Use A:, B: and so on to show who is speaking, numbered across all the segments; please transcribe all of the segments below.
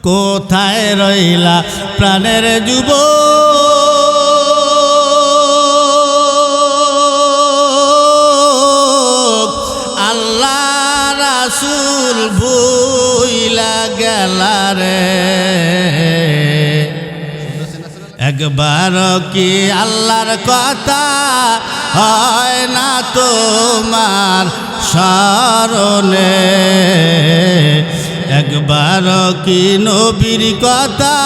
A: কোথায় রইলা প্রাণের যুব আল্লাহ রাসূল ভুইলা গেলা রে একবার কি আল্লাহর কথা হয় না তোমার স্মরণে একবার কি নবীর কথা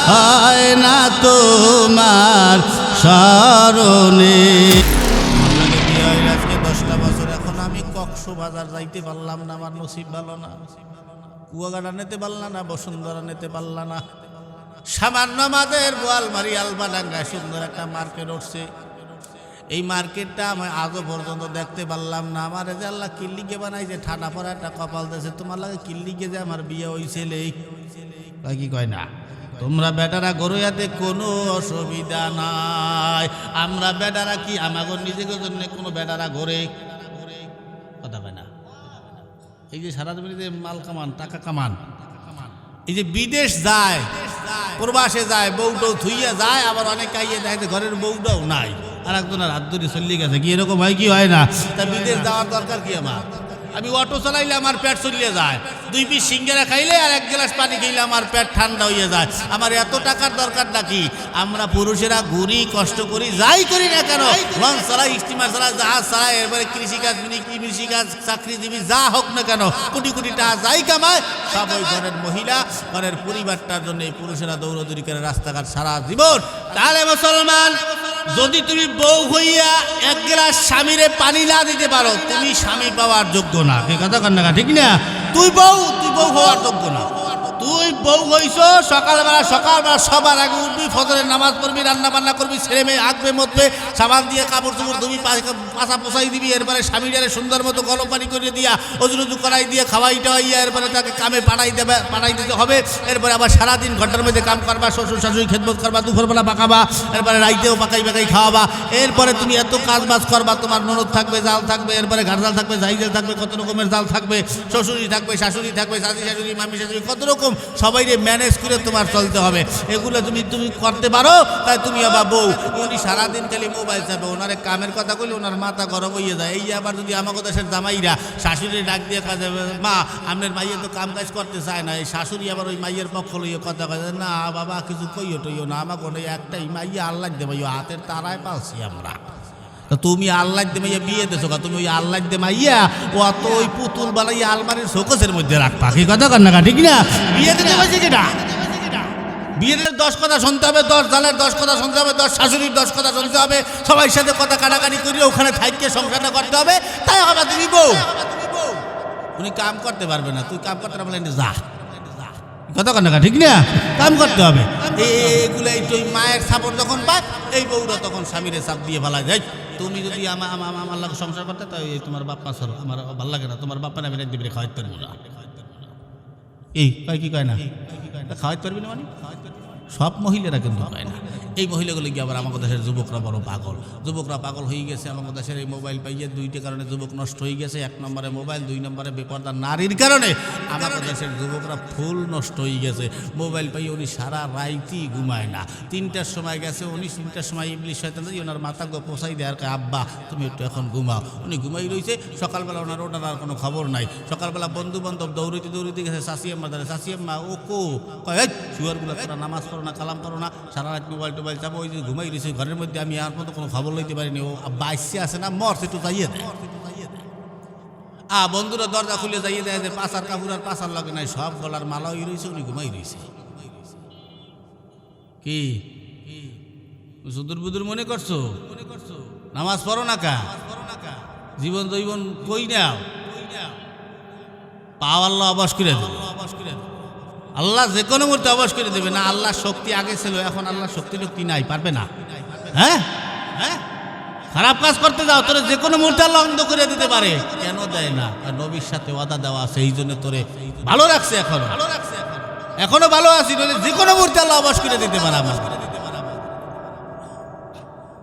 A: হয় না তোমার স্মরণে আজকে 10টা বছর এখন আমি কক্সবাজার যাইতে পারলাম না আমার নসিব ভালো না কুয়াকাটা নিতে পারলাম না বসুন্ধরা নিতে পারলাম না সামান্য আমাদের বোয়ালমারি আলবাডাঙ্গায় সুন্দর একটা মার্কেট উঠছে এই মার্কেটটা আমি আজও পর্যন্ত দেখতে পারলাম না আমার যে আল্লাহ কিল্লিকে বানাইছে ঠাডা পড়া একটা কপাল দিয়েছে তোমার লাগে কিল্লিকে যে আমার বিয়ে হয়েছিল কি কয় না তোমরা বেটারা গরুয়াতে কোনো অসুবিধা নাই আমরা বেটারা কি আমাকে নিজেদের জন্য কোনো বেটারা ঘরে কথা কয় না এই যে সারা দিন মাল কামান টাকা কামান এই যে বিদেশ যায় প্রবাসে যায় বউটাও থুইয়া যায় আবার অনেক কাইয়ে দেখে যে ঘরের বউটাও নাই আর একজনের হাত ধরে চলে গেছে কি এরকম হয় কি হয় না তা বিদেশ যাওয়ার দরকার কি আমার আমি অটো চালাইলে আমার পেট চলিয়ে যায় 2 পিস সিঙ্গারা খাইলে আর 1 গ্লাস পানি খাইলে আমার পেট ঠান্ডা হয়ে যায় আমার এত টাকার দরকার নাকি আমরা পুরুষেরা ঘুরি কষ্ট করি যাই করি না কেন লঞ্চ চালাই স্টিমার চালাই জাহাজ চালাই এরপরে কৃষিকাজ চাকরিজীবী যা হোক না কেন কোটি কোটি টাকা যাই কামায় সব ওই ঘরের মহিলা ঘরের পরিবারটার জন্য এই পুরুষেরা দৌড়দৌড়ি করে রাস্তাঘাট সারা জীবন তাহলে মুসলমান যদি তুমি বউ হইয়া 1 গ্লাস স্বামীরে পানি না দিতে পারো তুমি স্বামী পাওয়ার যোগ্য না কে কথা কন না ঠিক না তুই বউ হওয়ার যোগ্য না তুই বউ হইছ সকালবেলা সবার আগে উঠবি ফজরের নামাজ পড়বি রান্না বান্না করবি ছেলে মেয়ে আঁকবে মতবে সাবান দিয়ে কাপড় চোপড় ধুবি পাশা পোষাই দিবি এরপরে স্বামীটারে সুন্দর মতো গরম পানি করে দিয়া অজুরুজু করাই দিয়ে খাওয়াই টাওয়াইয়া এরপরে তাকে কামে পাঠাই দিতে হবে এরপরে আবার সারাদিন ঘন্টার মধ্যে কাম করবা শ্বশুর শাশুড়ি খেদমত করবা দুপুরবেলা পাকাবা এরপরে রাইতেও পাকাই খাওয়াবা এরপরে তুমি এত কাজ বাজ করবা তোমার ননদ থাকবে জাল থাকবে এরপরে ঘাট জাল থাকবে জাল থাকবে কত রকমের জাল থাকবে শ্বশুরি থাকবে শাশুড়ি থাকবে শাশুড়ি শাশুড়ি মামি শাশুড়ি কত রকম সবাইরে ম্যানেজ করে তোমার চলতে হবে এগুলো তুমি করতে পারো তাই তুমি আবার বউ উনি সারাদিন খালি মোবাইল চাপে ওনারে কামের কথা কইলে ওনার মাথা গরম হয়ে যায় এই আবার যদি আমাকে দেশের জামাইরা শাশুড়ি ডাক দিয়ে কাজে মা আপনার মাইয়ে তো কাম কাজ করতে চায় না এই শাশুড়ি আবার ওই মাইয়ের পক্ষ লইয়ে কথা কয় না বাবা কিছু কইও টইও না আমাকে ওই একটাই মাইয়া আল্লাহ দেবে হাতের তারায় পালছি আমরা তা তুমি আল্লাহ দে মাইয়া বিয়ে দেছো তুমি ওই আল্লাহ দে মাইয়া ও অত ওই পুতুল বানাইয়া আলমারির শোকেসের মধ্যে রাখবা কি কথা কর না ঠিক না বিয়ে দিতে পারছি কিনা বিয়ের 10 কথা শুনতে হবে 10 জালের 10 কথা শুনতে হবে 10 শাশুড়ির 10 কথা শুনতে হবে সবাই সাথে কথা কাটাকাটি করিয়ে ওখানে থাইকে সংসারটা করতে হবে তাই হবে তুমি বউ উনি কাম করতে পারবে না তুই কাম করতে পারলে যা কথা কর না ঠিক না কাম করতে হবে এইগুলো এই মায়ের সাপোর্ট যখন পায় এই বউরা তখন স্বামীরে চাপ দিয়ে ফেলা যায় তুমি যদি আমার লাগে সংসার করতে তাই তোমার বাপ্পা সর আমার ভালো লাগে না তোমার বাপ্পা না বেড়ে দিবে খাওয়াইতে পারবো না এই কয় কি কয় না খাওয়াইতে পারবি না মানে সব মহিলারা কিন্তু কয় না এই মহিলাগুলো গিয়ে আবার আমাদের দেশের যুবকরা বড় যুবকরা পাগল হয়ে গেছে আমাদের দেশের এই মোবাইল পাইয়ে 2টা কারণে যুবক নষ্ট হয়ে গেছে 1 নম্বরে মোবাইল 2 নম্বরে বেপরদা নারীর কারণে আমাদের দেশের যুবকরা ফুল নষ্ট হয়ে গেছে মোবাইল পাইয়ে উনি সারা রাইতেই ঘুমায় না 3টার সময় গেছে উনি 3টার সময় ইবলিশ শয়তান দিয়ে ওনার মাথা পোষাই দেয় আর আব্বা তুমি একটু এখন ঘুমাও উনি ঘুমাই রয়েছে সকালবেলা ওনার আর কোনো খবর নাই সকালবেলা বন্ধু বান্ধব দৌড়িতে গেছে শাসিয়াম্মা দাঁড়ে শাসিয়াম্মা ও কো কয় শুয়ারগুলো তোরা নামাজ করো না কালাম করো না সারা রাত মোবাইল টোবাইল চাপো ওই যে ঘুমাই রয়েছে ঘরের মধ্যে আমি আর মতো কোনো খবর লইতে পারিনি ও বাইসে আসে না মরছে একটু যাইয়ে দেয় বন্ধুরা দরজা খুলে যাইয়ে দেয় যে পাশার কাপড় আর পাশার লাগে নাই সব গলার মালা হয়ে রয়েছে উনি ঘুমাই রয়েছে কি সুদূর বুদুর মনে করছো নামাজ পড়ো না কা জীবন দৈবন কই নাও পাও আল্লাহ অবাস করে দেবে আল্লাহ যে কোনো মুহূর্তে অবাস করে দেবে না আল্লাহ শক্তি আগে ছিল এখন আল্লাহ শক্তি নাই পারবে না হ্যাঁ খারাপ কাজ করতে যাও তোরে যে কোনো মুহূর্তে আল্লাহ অন্ধ করে দিতে পারে কেন দেয় না নবীর সাথে ওয়াদা দেওয়া আছে এই জন্য তোরে ভালো রাখছে এখনো ভালো আছি যে কোনো মুহূর্তে আল্লাহ অবাস করে দিতে পারে আমার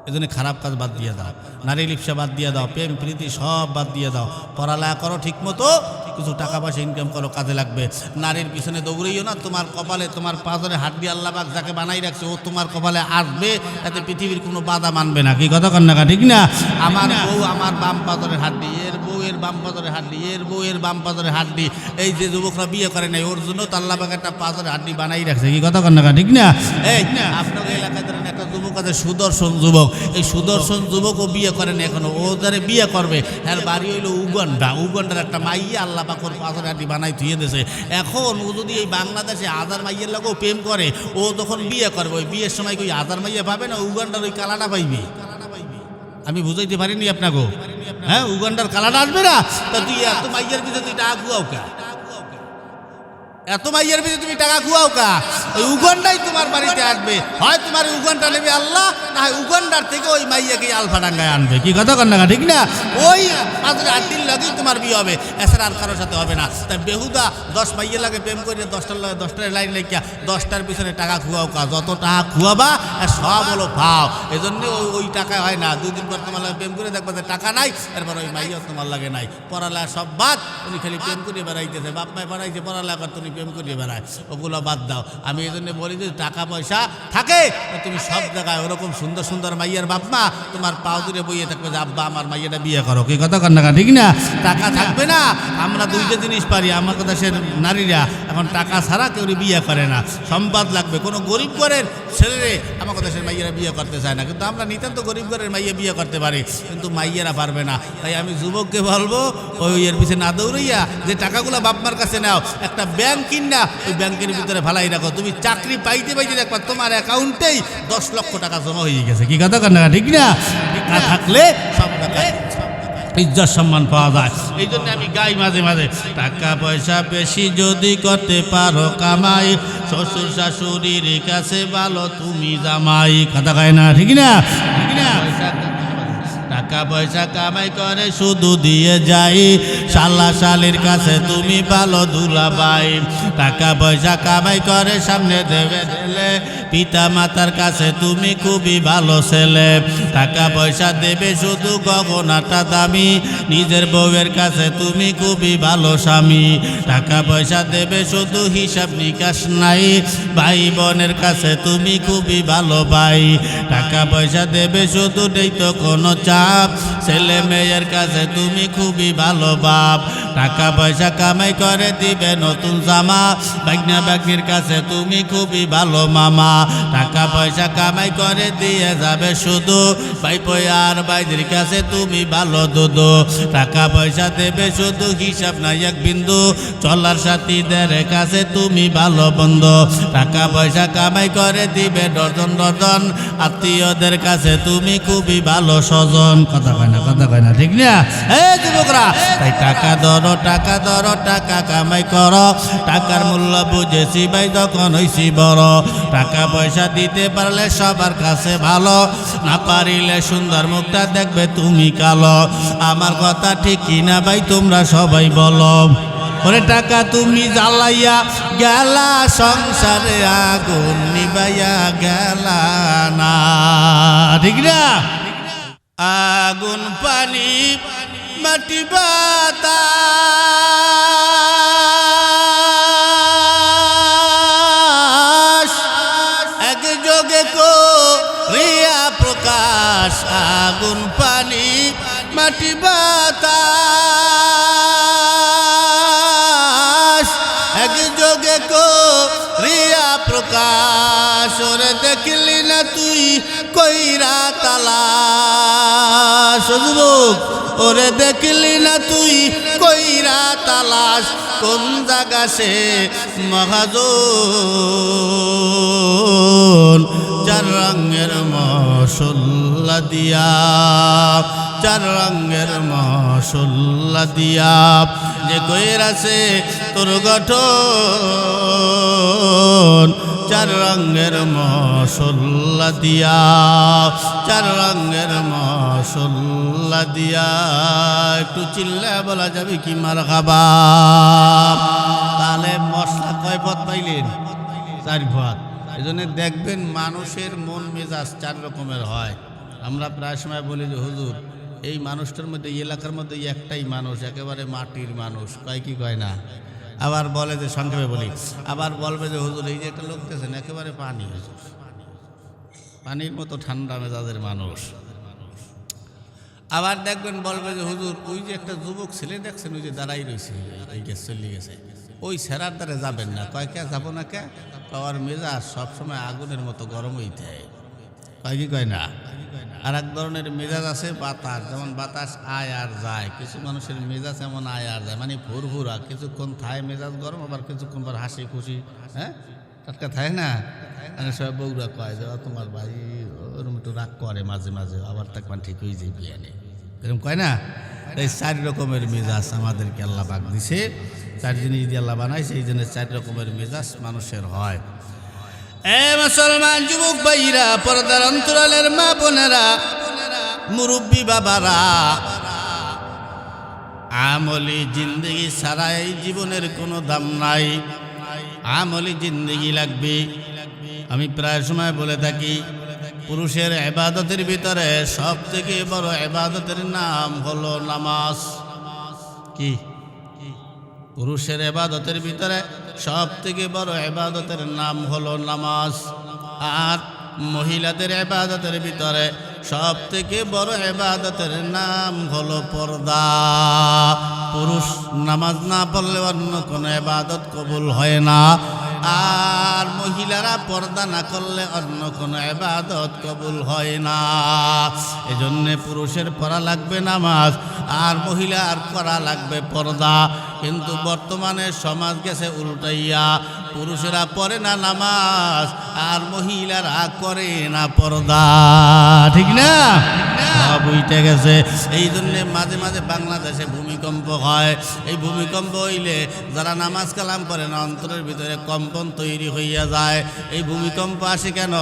A: এজন্য খারাপ কাজ বাদ দিয়ে দাও নারী লিপ্সা বাদ দিয়ে দাও প্রেম প্রীতি সব বাদ দিয়ে দাও পড়ালেখা করো ঠিক মতো কিছু টাকা পয়সা ইনকাম করো, কাজে লাগবে। নারীর পিছনে দৌড়াইও না, তোমার কপালে তোমার পাঁজরে হাড্ডি আল্লাহ পাক যাকে বানাই রাখছে ও তোমার কপালে আসবে, তাতে পৃথিবীর কোনো বাধা মানবে না। কি কথা কন না ঠিক না? আমার বউ আমার বাম পাঁজরের হাড্ডি, এর বউয়ের বাম পাঁজরের হাড্ডি, এর বউয়ের বাম পাঁজরের হাড্ডি। এই যে যুবকরা বিয়ে করে নাই ওর জন্য তো আল্লাহ পাক একটা পাঁজরের হাড্ডি বানাই রাখছে। কি কথা কন না ঠিক না? এই আপনাদের এলাকায় ধরেন একটা যুবক আছে সুদর্শন যুবক, এই সুদর্শন যুবকও বিয়ে করেন এখনো, ও যারা বিয়ে করবে এর বাড়ি হইলো উগান্ডা। উগান্ডার একটা মাইয়া আল্লাহ পাক ওর পাঁচের হাড্ডি বানাই থুয়ে দিয়েছে। এখন ও যদি এই বাংলাদেশে হাজার মাইয়ের লাগেও প্রেম করে, ও যখন বিয়ে করবে ওই বিয়ের সময় ওই হাজার মাইয়া পাবে না, উগান্ডার ওই কালাটা পাইবে। আমি বুঝাইতে পারিনি আপনাকে? হ্যাঁ, উগান্ডার কালাটা আসবে না। তা তুই এত মাইয়ের পিছনে তুই টাকা খুয়াও কা? এত মাইয়ের পিছনে তুমি টাকা খুয়াও কা? ওই উগান্ডাই তোমার বাড়িতে আসবে, হয় তোমার উগান্ডা নেবে আল্লাহ, না হয় উগান্ডার থেকে ওই মাইয়াকে আলফাডাঙ্গায় আনবে। কি কথা কন না ঠিক না? ওই পাঁচের আটটির লাগেই তোমার বিয়ে হবে, এছাড়া আর কারোর সাথে হবে না। তাই বেহুদা 10 মাইয়ের লাগে প্রেম করে 10টার লাইন লেখিয়া 10টার পিছনে টাকা খুয়াও কা। যত টাকা খুয়াবা সব হলো ভাও। এই জন্য ওই টাকা হয় না। 2 দিন পর তোমার লাগে প্রেম করে দেখবা যে টাকা নাই, এরপর ওই মাইয়া তোমার লাগে নাই। পড়ালেখা সব বাদ, উনি খালি প্রেম করে বেড়াইতেছে, বাপ মায় পড়াইছে পড়ালেখা তুমি প্রেম করিয়ে বেড়ায়, ওগুলো বাদ দাও। আমি এই জন্য বলি যে টাকা পয়সা থাকে তুমি সব জায়গায় ওরকম সুন্দর সুন্দর মাইয়ার বাপ মা তোমার পাও দূরে বইয়ে থাকবে যে আব্বা আমার মাইয়াটা বিয়ে করো। কি কথা কন না ঠিক না? টাকা থাকবে না। আমরা 2টা জিনিস পারি, আমার কথা সে নারীরা এখন টাকা ছাড়া কেউ বিয়ে করে না, সম্পদ লাগবে। কোনো গরিব ঘরের ছেলে আমার কথা সে মাইয়েরা বিয়ে করতে চায় না, কিন্তু আমরা নিতান্ত গরিব ঘরের মাইয়া বিয়ে করতে পারি, কিন্তু মাইয়েরা পারবে না। তাই আমি যুবককে বলবো ওই এর পিছিয়ে না দৌড়াইয়া যে টাকাগুলো বাপমার কাছে নাও, একটা ব্যাংক কিনা ওই ব্যাংকের ভিতরে ভালাই রাখো। তুমি চাকরি পাইতে পাইতে দেখবা তোমার অ্যাকাউন্টেই 10 লক্ষ টাকা জমা হয়ে গেছে। কি কথা কন না ঠিক না? টাকা থাকলে সব টাকা ইজ্জত সম্মান পাওয়া যায়। এই জন্য আমি গাই মাঝে মাঝে, টাকা পয়সা বেশি যদি করতে পারো কামাই, শ্বশুর শাশুড়ির কাছে ভালো তুমি জামাই। কথা কয় না ঠিক না? ঠিক না? টাকা পয়সা কামাই করে শুধু দিয়ে যাই, শালা শালির কাছে তুমি ভালো দুলাভাই। টাকা পয়সা কামাই করে সামনে দেবে ঢেলে, পিতা মাতার কাছে তুমি খুবই ভালো ছেলে। টাকা পয়সা দেবে শুধু গগনাটা দামি, নিজের বউয়ের কাছে তুমি খুবই ভালো স্বামী। টাকা পয়সা দেবে শুধু হিসাব নিকাশ নাই, ভাই বোনের কাছে তুমি খুবই ভালো ভাই। টাকা পয়সা দেবে শুধু নেই তো কোনো চাপ, ছেলে মেয়ের কাছে তুমি খুবই ভালো বাপ। টাকা পয়সা কামাই করে দিবে নতুন জামা, বাগনা বাগনির কাছে তুমি খুবই ভালো মামা। টাকা পয়সা কামাই করে দিয়ে যাবে শুধু, ভাইপো আর ভাইদের কাছে তুমি ভালো দুদু। টাকা পয়সা দেবে শুধু হিসাব নাই এক বিন্দু, চলার সাথীদের কাছে তুমি ভালো বন্ধু। টাকা পয়সা কামাই করে দিবে ডজন ডজন, আত্মীয়দের কাছে তুমি খুবই ভালো স্বজন। কথা কয় না, কথা কয় না ঠিক না? এই যুবকরা, তাই টাকা ধরো টাকা ধরো, টাকা কামাই করো, টাকার মূল্য বুঝেছি ভাই যখন হইছি বড়। টাকা পয়সা দিতে পারলে সবার কাছে ভালো, না পারিলে সুন্দর মুখটা দেখবে তুমি কালো। আমার কথা ঠিক কিনা ভাই তোমরা সবাই বলো? ওরে টাকা তুমি জ্বালাইয়া গেলা, সংসারে আগুন নিবাইয়া গেলা না। ঠিক না? আগুন পানি মাটি বাতাস একযোগে করিয়া প্রকাশ। আগুন পানি মাটি বাতাস একযোগে করিয়া প্রকাশ। ওরে দেখলি না তুই কইরা তালাশ, যুবক ওরে দেখলি না তুই কইরা তালাশ, কোন জায়গা সে মহাজন। চার রঙের মশলা দিয়া, চার রঙের মশলা দিয়া, যে কইরা সে তোর গঠন। চার রঙের মশলা দিয়া, চার রঙের মশলা দিয়া। একটু চিল্লা বলা যাবে কি মারহাবা? তাহলে মশলা কয় পথ পাইলেন? 4 পথ। এই জন্য দেখবেন মানুষের মন মেজাজ 4 রকমের হয়। আমরা প্রায় সময় বলি যে হুজুর এই মানুষটার মধ্যে এই এলাকার মধ্যে একটাই মানুষ, একেবারে মাটির মানুষ, কয় কি কয় না। আবার বলে যে, সংক্ষেপে বলি, আবার বলবে যে হুজুর এই যে একটা লোক দেখছেন একেবারে পানি, হুজুর পানির মতো ঠান্ডা মেজাজের মানুষ। আবার দেখবেন বলবে যে হুজুর ওই যে একটা যুবক ছেলে দেখছেন ওই যে দাঁড়াই রয়েছে, এই গ্যাস চলে গেছে, ওই সেরার দ্বারে যাবেন না। কয় কে যাবো না কে? কওয়ার মেজাজ সবসময় আগুনের মতো গরম হইতে হয়, কয় কি কয় না। আর এক ধরনের মেজাজ আছে বাতাস, যেমন বাতাস আয় আর যায়, কিছু মানুষের মেজাজ এমন আয় আর যায়, মানে ভুরভুরা, কিছুক্ষণ থায় মেজাজ গরম, আবার কিছুক্ষণ পর হাসি খুশি, হ্যাঁ টাটকা থাকে না। মানে সবাই বউরা কয় যে তোমার ভাই ওরম একটু রাগ করে মাঝে মাঝে, আবার তাকমান ঠিক হয়ে যায় বিয়ানে, এরকম কয় না। এই 4 রকমের মেজাজ আমাদেরকে আল্লাহ পাক দিছে, 4 জিনিস দিয়ে আল্লাহ বানাইছে, এই জন্য 4 রকমের মেজাজ মানুষের হয়। মুসলমান যুবক ভাইরা, পর্দার অন্তরালের মা বোনেরা, মুরব্বী বাবারা, আমলি জিন্দগি ছাড়া এই জীবনের কোনো দাম নাই। আমলি জিন্দগি লাগবে। আমি প্রায় সময় বলে থাকি, পুরুষের ইবাদতের ভিতরে সব থেকে বড় ইবাদতের নাম হলো নামাজ। কি? পুরুষের ইবাদতের ভিতরে সব থেকে বড় ইবাদতের নাম হলো নামাজ। আর মহিলাদের ইবাদতের ভিতরে সব থেকে বড় ইবাদতের নাম হলো পর্দা। পুরুষ নামাজ না পড়লে অন্য কোনো ইবাদত কবুল হয় না, আর মহিলারা পর্দা না করলে অন্য কোনো ইবাদত কবুল হয় না। এজন্য পুরুষের পড়া লাগবে নামাজ, আর মহিলার করা লাগবে পর্দা। কিন্তু বর্তমানে সমাজ গেছে উল্টাইয়া, পুরুষেরা পড়ে না নামাজ আর মহিলারা করে না পর্দা, ঠিক না? বুঝতে গেছে। এই জন্যে মাঝে মাঝে বাংলাদেশে ভূমিকম্প হয়। এই ভূমিকম্প হইলে যারা নামাজ কালাম পড়ে না, অন্তরের ভিতরে কম্পন তৈরি হইয়া যায়। এই ভূমিকম্প আসে কেন?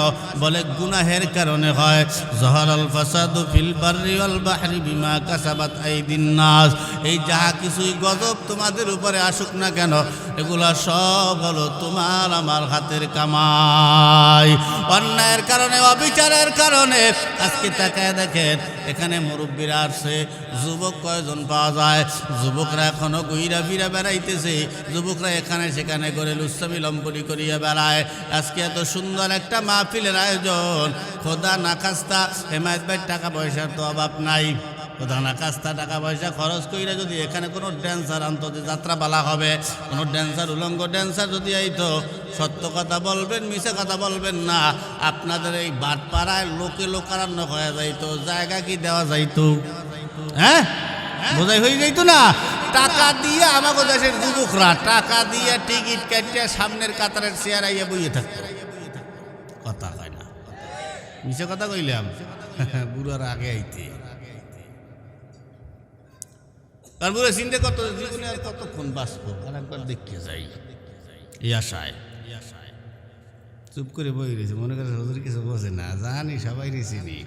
A: বলে গুনাহের কারণে হয়। জহরাল ফাসাদু ফিল বাররি ওয়াল বাহরি বিমা কাসাবাত আইদিন নাস। এই যাহা কিছুই গজব তোমাদের উপরে আসুক না কেন, এগুলা সব হলো তোমার আমার হাতের কামাই। অন্যায়ের কারণে, অবিচারের কারণে আজকে তাকায় দেখেন, এখানে মুরব্বীরা আসছে, যুবক কয়জন পাওয়া যায়? যুবকরা এখনো ঘুইরা ফিরা বেড়াইতেছে, যুবকরা এখানে সেখানে করে লুচ্ছামি লম্পটি করিয়া বেড়ায়। আজকে এত সুন্দর একটা মাহফিলের আয়োজন, খোদা না খাস্তা হেমায়ত ভাই টাকা পয়সার তো অভাব নাই, খোদা না খাস্তা টাকা পয়সা খরচ কইরা যদি এখানে কোনো ড্যান্সার আনতো, যে যাত্রা বালা হবে, কোনো ড্যান্সার, উলঙ্গ ড্যান্সার যদি আইতো, সত্য কথা বলবেন, মিছা কথা বলবেন না, আপনাদের এই বাটপাড়ায় লোকে লোকারণ্য হয়ে যাইতো, জায়গা কি দেওয়া যাইতো? হ্যাঁ, বোঝাই হয়ে যাইতো না? টাকা দিয়ে আমাকে দেশের যুবকরা টাকা দিয়ে টিকিট কাটিয়ে সামনের কাতারের চেয়ার আইয়া বইয়ে থাকতো। কথা হয় না, মিছা কথা কইলাম, বুড়ার আগে আইতে। তারপরে চিন্তা কত জীবনে আর কতক্ষণ বাঁচবো, আর একবার দেখতে যাই এই আশায়। চুপ করে বই রয়েছে, মনে করে হুজুর কিছু বোঝে না, জানি সবাই রেছিনি।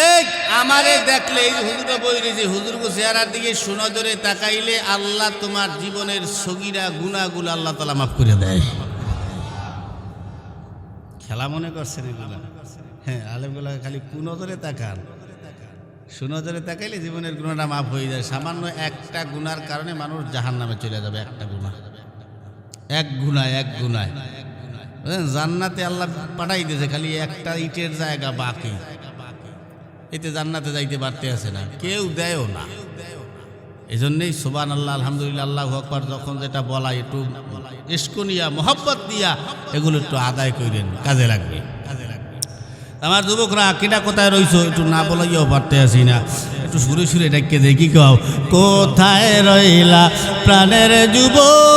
A: এই আমারে দেখলে এই হুজুরে বই রয়েছে, হুজুর চেহারার দিকে সুনজরে তাকাইলে আল্লাহ তোমার জীবনের সগীরা গুনাহগুলো আল্লাহ তাআলা মাফ করে দেয়। খেলা মনে করছেন এগুলা? হ্যাঁ, আলেমগুলা খালি কুনজরে তাকান, সুনজরে তাকাইলে জীবনের গুনাহটা মাফ হয়ে যায়। সামান্য একটা গুনার কারণে মানুষ জাহান্নামে চলে যাবে। একটা গুনাহ, এক গুনায় জান্নাতে আল্লাহ পাঠাই দিয়েছে, খালি একটা ইটের জায়গা বাকি, এতে জান্নাতে যাইতে পারতে আছে না, কেউ দেয়ও না। এই জন্যেই সুবহানাল্লাহ, আলহামদুলিল্লাহ, আল্লাহু আকবার যখন যেটা বলা, একটু ইশক নিয়া, মোহাব্বত দিয়া এগুলো একটু আদায় করেন, কাজে লাগবে। আমার যুবকরা কিনা কোথায় রইছো, একটু না বলাইয়াও পারতে আসি না, একটু সুরে সুরে ডাকে দেখি, কও কোথায় রইলা প্রাণের যুবক,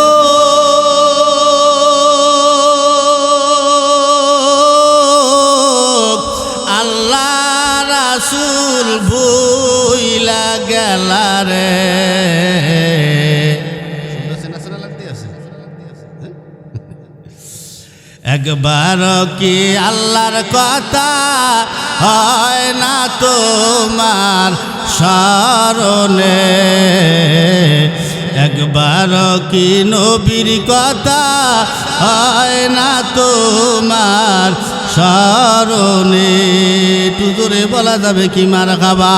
A: আল্লাহ রাসূল ভুইলা গেলা রে। একবার কি আল্লাহর কথা হয় না তোমার স্মরণে, একবার কি নবীর কথা হয় না তোমার স্মরণে। একটু জোরে বলা যাবে কি মারহাবা।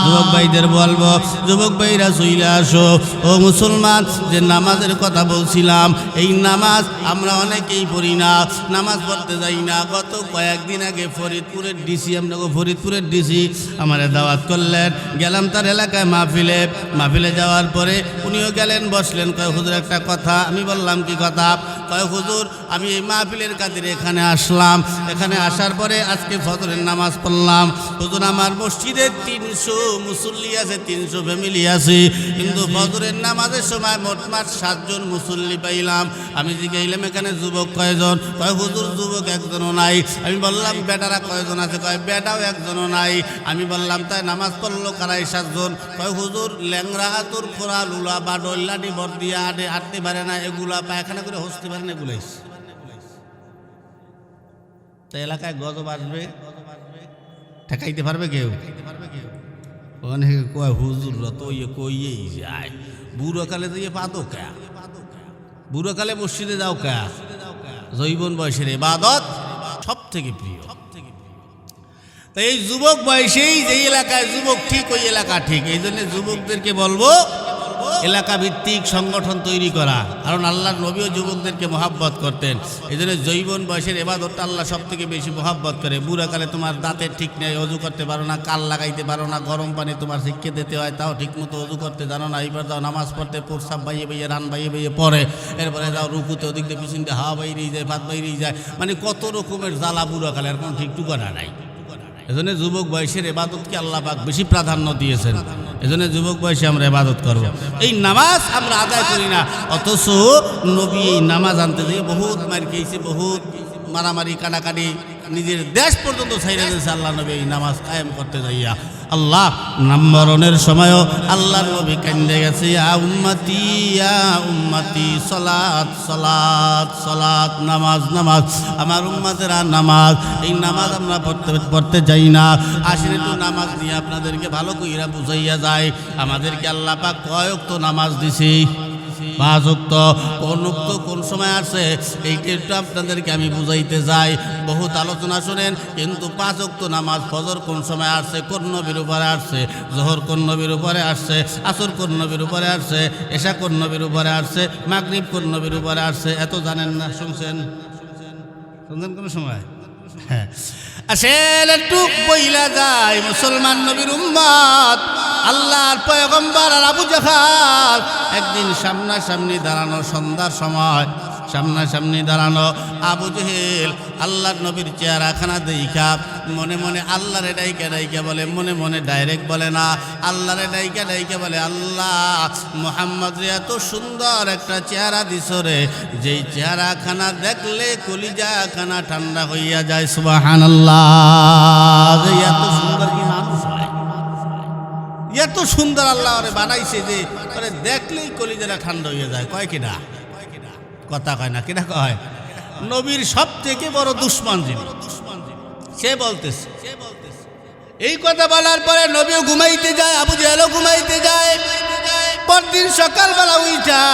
A: যুবক ভাইদের বলবো, যুবক ভাইরা চলে আসো। ও মুসলমান, যে নামাজের কথা বলছিলাম, এই নামাজ আমরা অনেকেই পড়ি না, নামাজ পড়তে যাই না। গত কয়েকদিন আগে ফরিদপুরের ডিসি, আপনাকে ফরিদপুরের ডিসি আমারে দাওয়াত করলেন, গেলাম তার এলাকায় মাহফিলে যাওয়ার পরে উনিও গেলেন, বসলেন। কয় হুজুর একটা কথা। আমি বললাম কি কথা? কয় হুজুর আমি এই মাহফিলের কাজে এখানে আসলাম, এখানে আসার পরে আজকে ফজরের নামাজ পড়লাম। হুজুর আমার মসজিদে 300 মুসল্লি আছে, 300 ফ্যামিলি আছে, কিন্তু ফজরের নামাজের সময় মোটমাট 7 জন মুসল্লি পাইলাম। আমি জিজ্ঞাইলাম এখানে যুবক কয়জন? কয় হুজুর যুবক একজনও নাই। আমি বললাম বেটারা কয়জন আছে? কয় বেটাও একজনও নাই। আমি বললাম তাই নামাজ পড়লো কারাই 7 জন? কয় হুজুর ল্যাংরা হাতুর খোরা লুলা বা ডল্লাটি ভর দিয়ে হাঁটতে পারে না, এগুলা পায়খানা করে হসতে পারে না, এগুলাই। তো এলাকায় গজব আসবে, ঠেকাইতে পারবে কেউ? অনেকে কয় হুজুর তো কইয়েই যায়, বুড়োকালে দিয়ে পাতো কে, বুড়োকালে মসজিদে যাও কে? জৈবন বয়সের ইবাদত সব থেকে প্রিয়। তো এই যুবক বয়সেই যে এলাকায় যুবক ঠিক, ওই এলাকা ঠিক। এই জন্য যুবকদেরকে বলবো এলাকা ভিত্তিক সংগঠন তৈরি করা, কারণ আল্লাহর নবীও যুবকদেরকে মহাব্বত করতেন। এই জন্য জৈবন বয়সের ইবাদতটা আল্লাহ সব থেকে বেশি মহাব্বত করে। বুড়াকালে তোমার দাঁতের ঠিক নেই, অজু করতে পারো না, কাল লাগাইতে পারো না, গরম পানি তোমার শিক্ষে দিতে হয়, তাও ঠিক মতো অজু করতে জানো না। এইবার যাও নামাজ পড়তে, প্রস্রাব বাইয়ে বাইয়ে রান বাইয়ে বাইয়ে পড়ে, এরপরে যাও রুকুতে, ওদিক দিয়ে পিছন দিয়ে হাওয়া বাইরেই যায়, ভাত বাইরেই যায়, মানে কত রকমের জ্বালা বুড়াকালে, আর কোনো ঠিক টুকানা নাই। এজন্য যুবক বয়সের ইবাদতকে আল্লাহ পাক বেশি প্রাধান্য দিয়েছেন। এজন্য যুবক বয়সে আমরা ইবাদত করব। এই নামাজ আমরা আদায় করি না, অথচ নবী এই নামাজ আনতে যেয়ে বহুত মার খেয়েছে, বহুত মারামারি কাটাকাটি, নিজের দেশ পর্যন্ত ছাইড়ে দিয়েছে আল্লাহ নবী এই নামাজ কায়েম করতে যাইয়া। আল্লাহ নামরণের সময়ও আল্লাহর নবী কান্দে গেছে, ইয়া উম্মতি সলাত সলাত সলাত, নামাজ নামাজ, আমার উম্মতেরা নামাজ। এই নামাজ আমরা পড়তে যাই না। আসেন একটু নামাজ নিয়ে আপনাদেরকে ভালো কইরা বুঝাইয়া যায়। আমাদেরকে আল্লাহ পাক কয় ওয়াক্ত নামাজ দিছি? 5 ওয়াক্ত। কোন ওয়াক্ত কোন সময় আসে এইটা একটু আপনাদেরকে আমি বুঝাইতে যাই। বহুত আলোচনা শুনেন, কিন্তু 5 ওয়াক্ত নামাজ ফজর কোন সময় আসছে? কোন নবীর উপরে আসছে? জোহর কোন নবীর উপরে আসছে? আসর কোন নবীর উপরে আসছে? এশা কোন নবীর উপরে আসছে? মাগরিব কোন নবীর উপরে আসছে? এত জানেন না? শুনছেন কোন সময়? হ্যাঁ, আসেন একটু বইলা যায়। মুসলমান নবীর উম্মত, আল্লাহর পয়গম্বর আর আবু জাহাল একদিন সামনাসামনি দাঁড়ানো, সন্ধ্যার সময় সামনাসামনি দাঁড়ানো। আবু জেহেল আল্লাহর নবীর চেহারাখানা দেখা মনে মনে আল্লাহরে ডাইকা ডাইকা বলে, মনে মনে ডাইরেক্ট বলে না, আল্লাহরে ডাইকা ডাইকা বলে, আল্লাহ মুহাম্মদ রে এত সুন্দর একটা চেহারা দিছ রে, যেই চেহারাখানা দেখলে কলিজাখানা ঠান্ডা হইয়া যায়। সুবহানাল্লাহ, যে এত সুন্দর কি মানুষ হয়, এত সুন্দর আল্লাহ ওরে বানাইছে যে ওরে দেখলেই কলিজাটা ঠান্ডা হইয়া যায়। কয় কিনা কথা কয় না, কিনা কয়? নবীর সব থেকে বড় দুশ্মন যিনি, সে বলতেছে। এই কথা বলার পরে নবীও ঘুমাইতে যায়, আবু জেহেলও ঘুমাইতে যায়। পরদিন সকালবেলা উঠা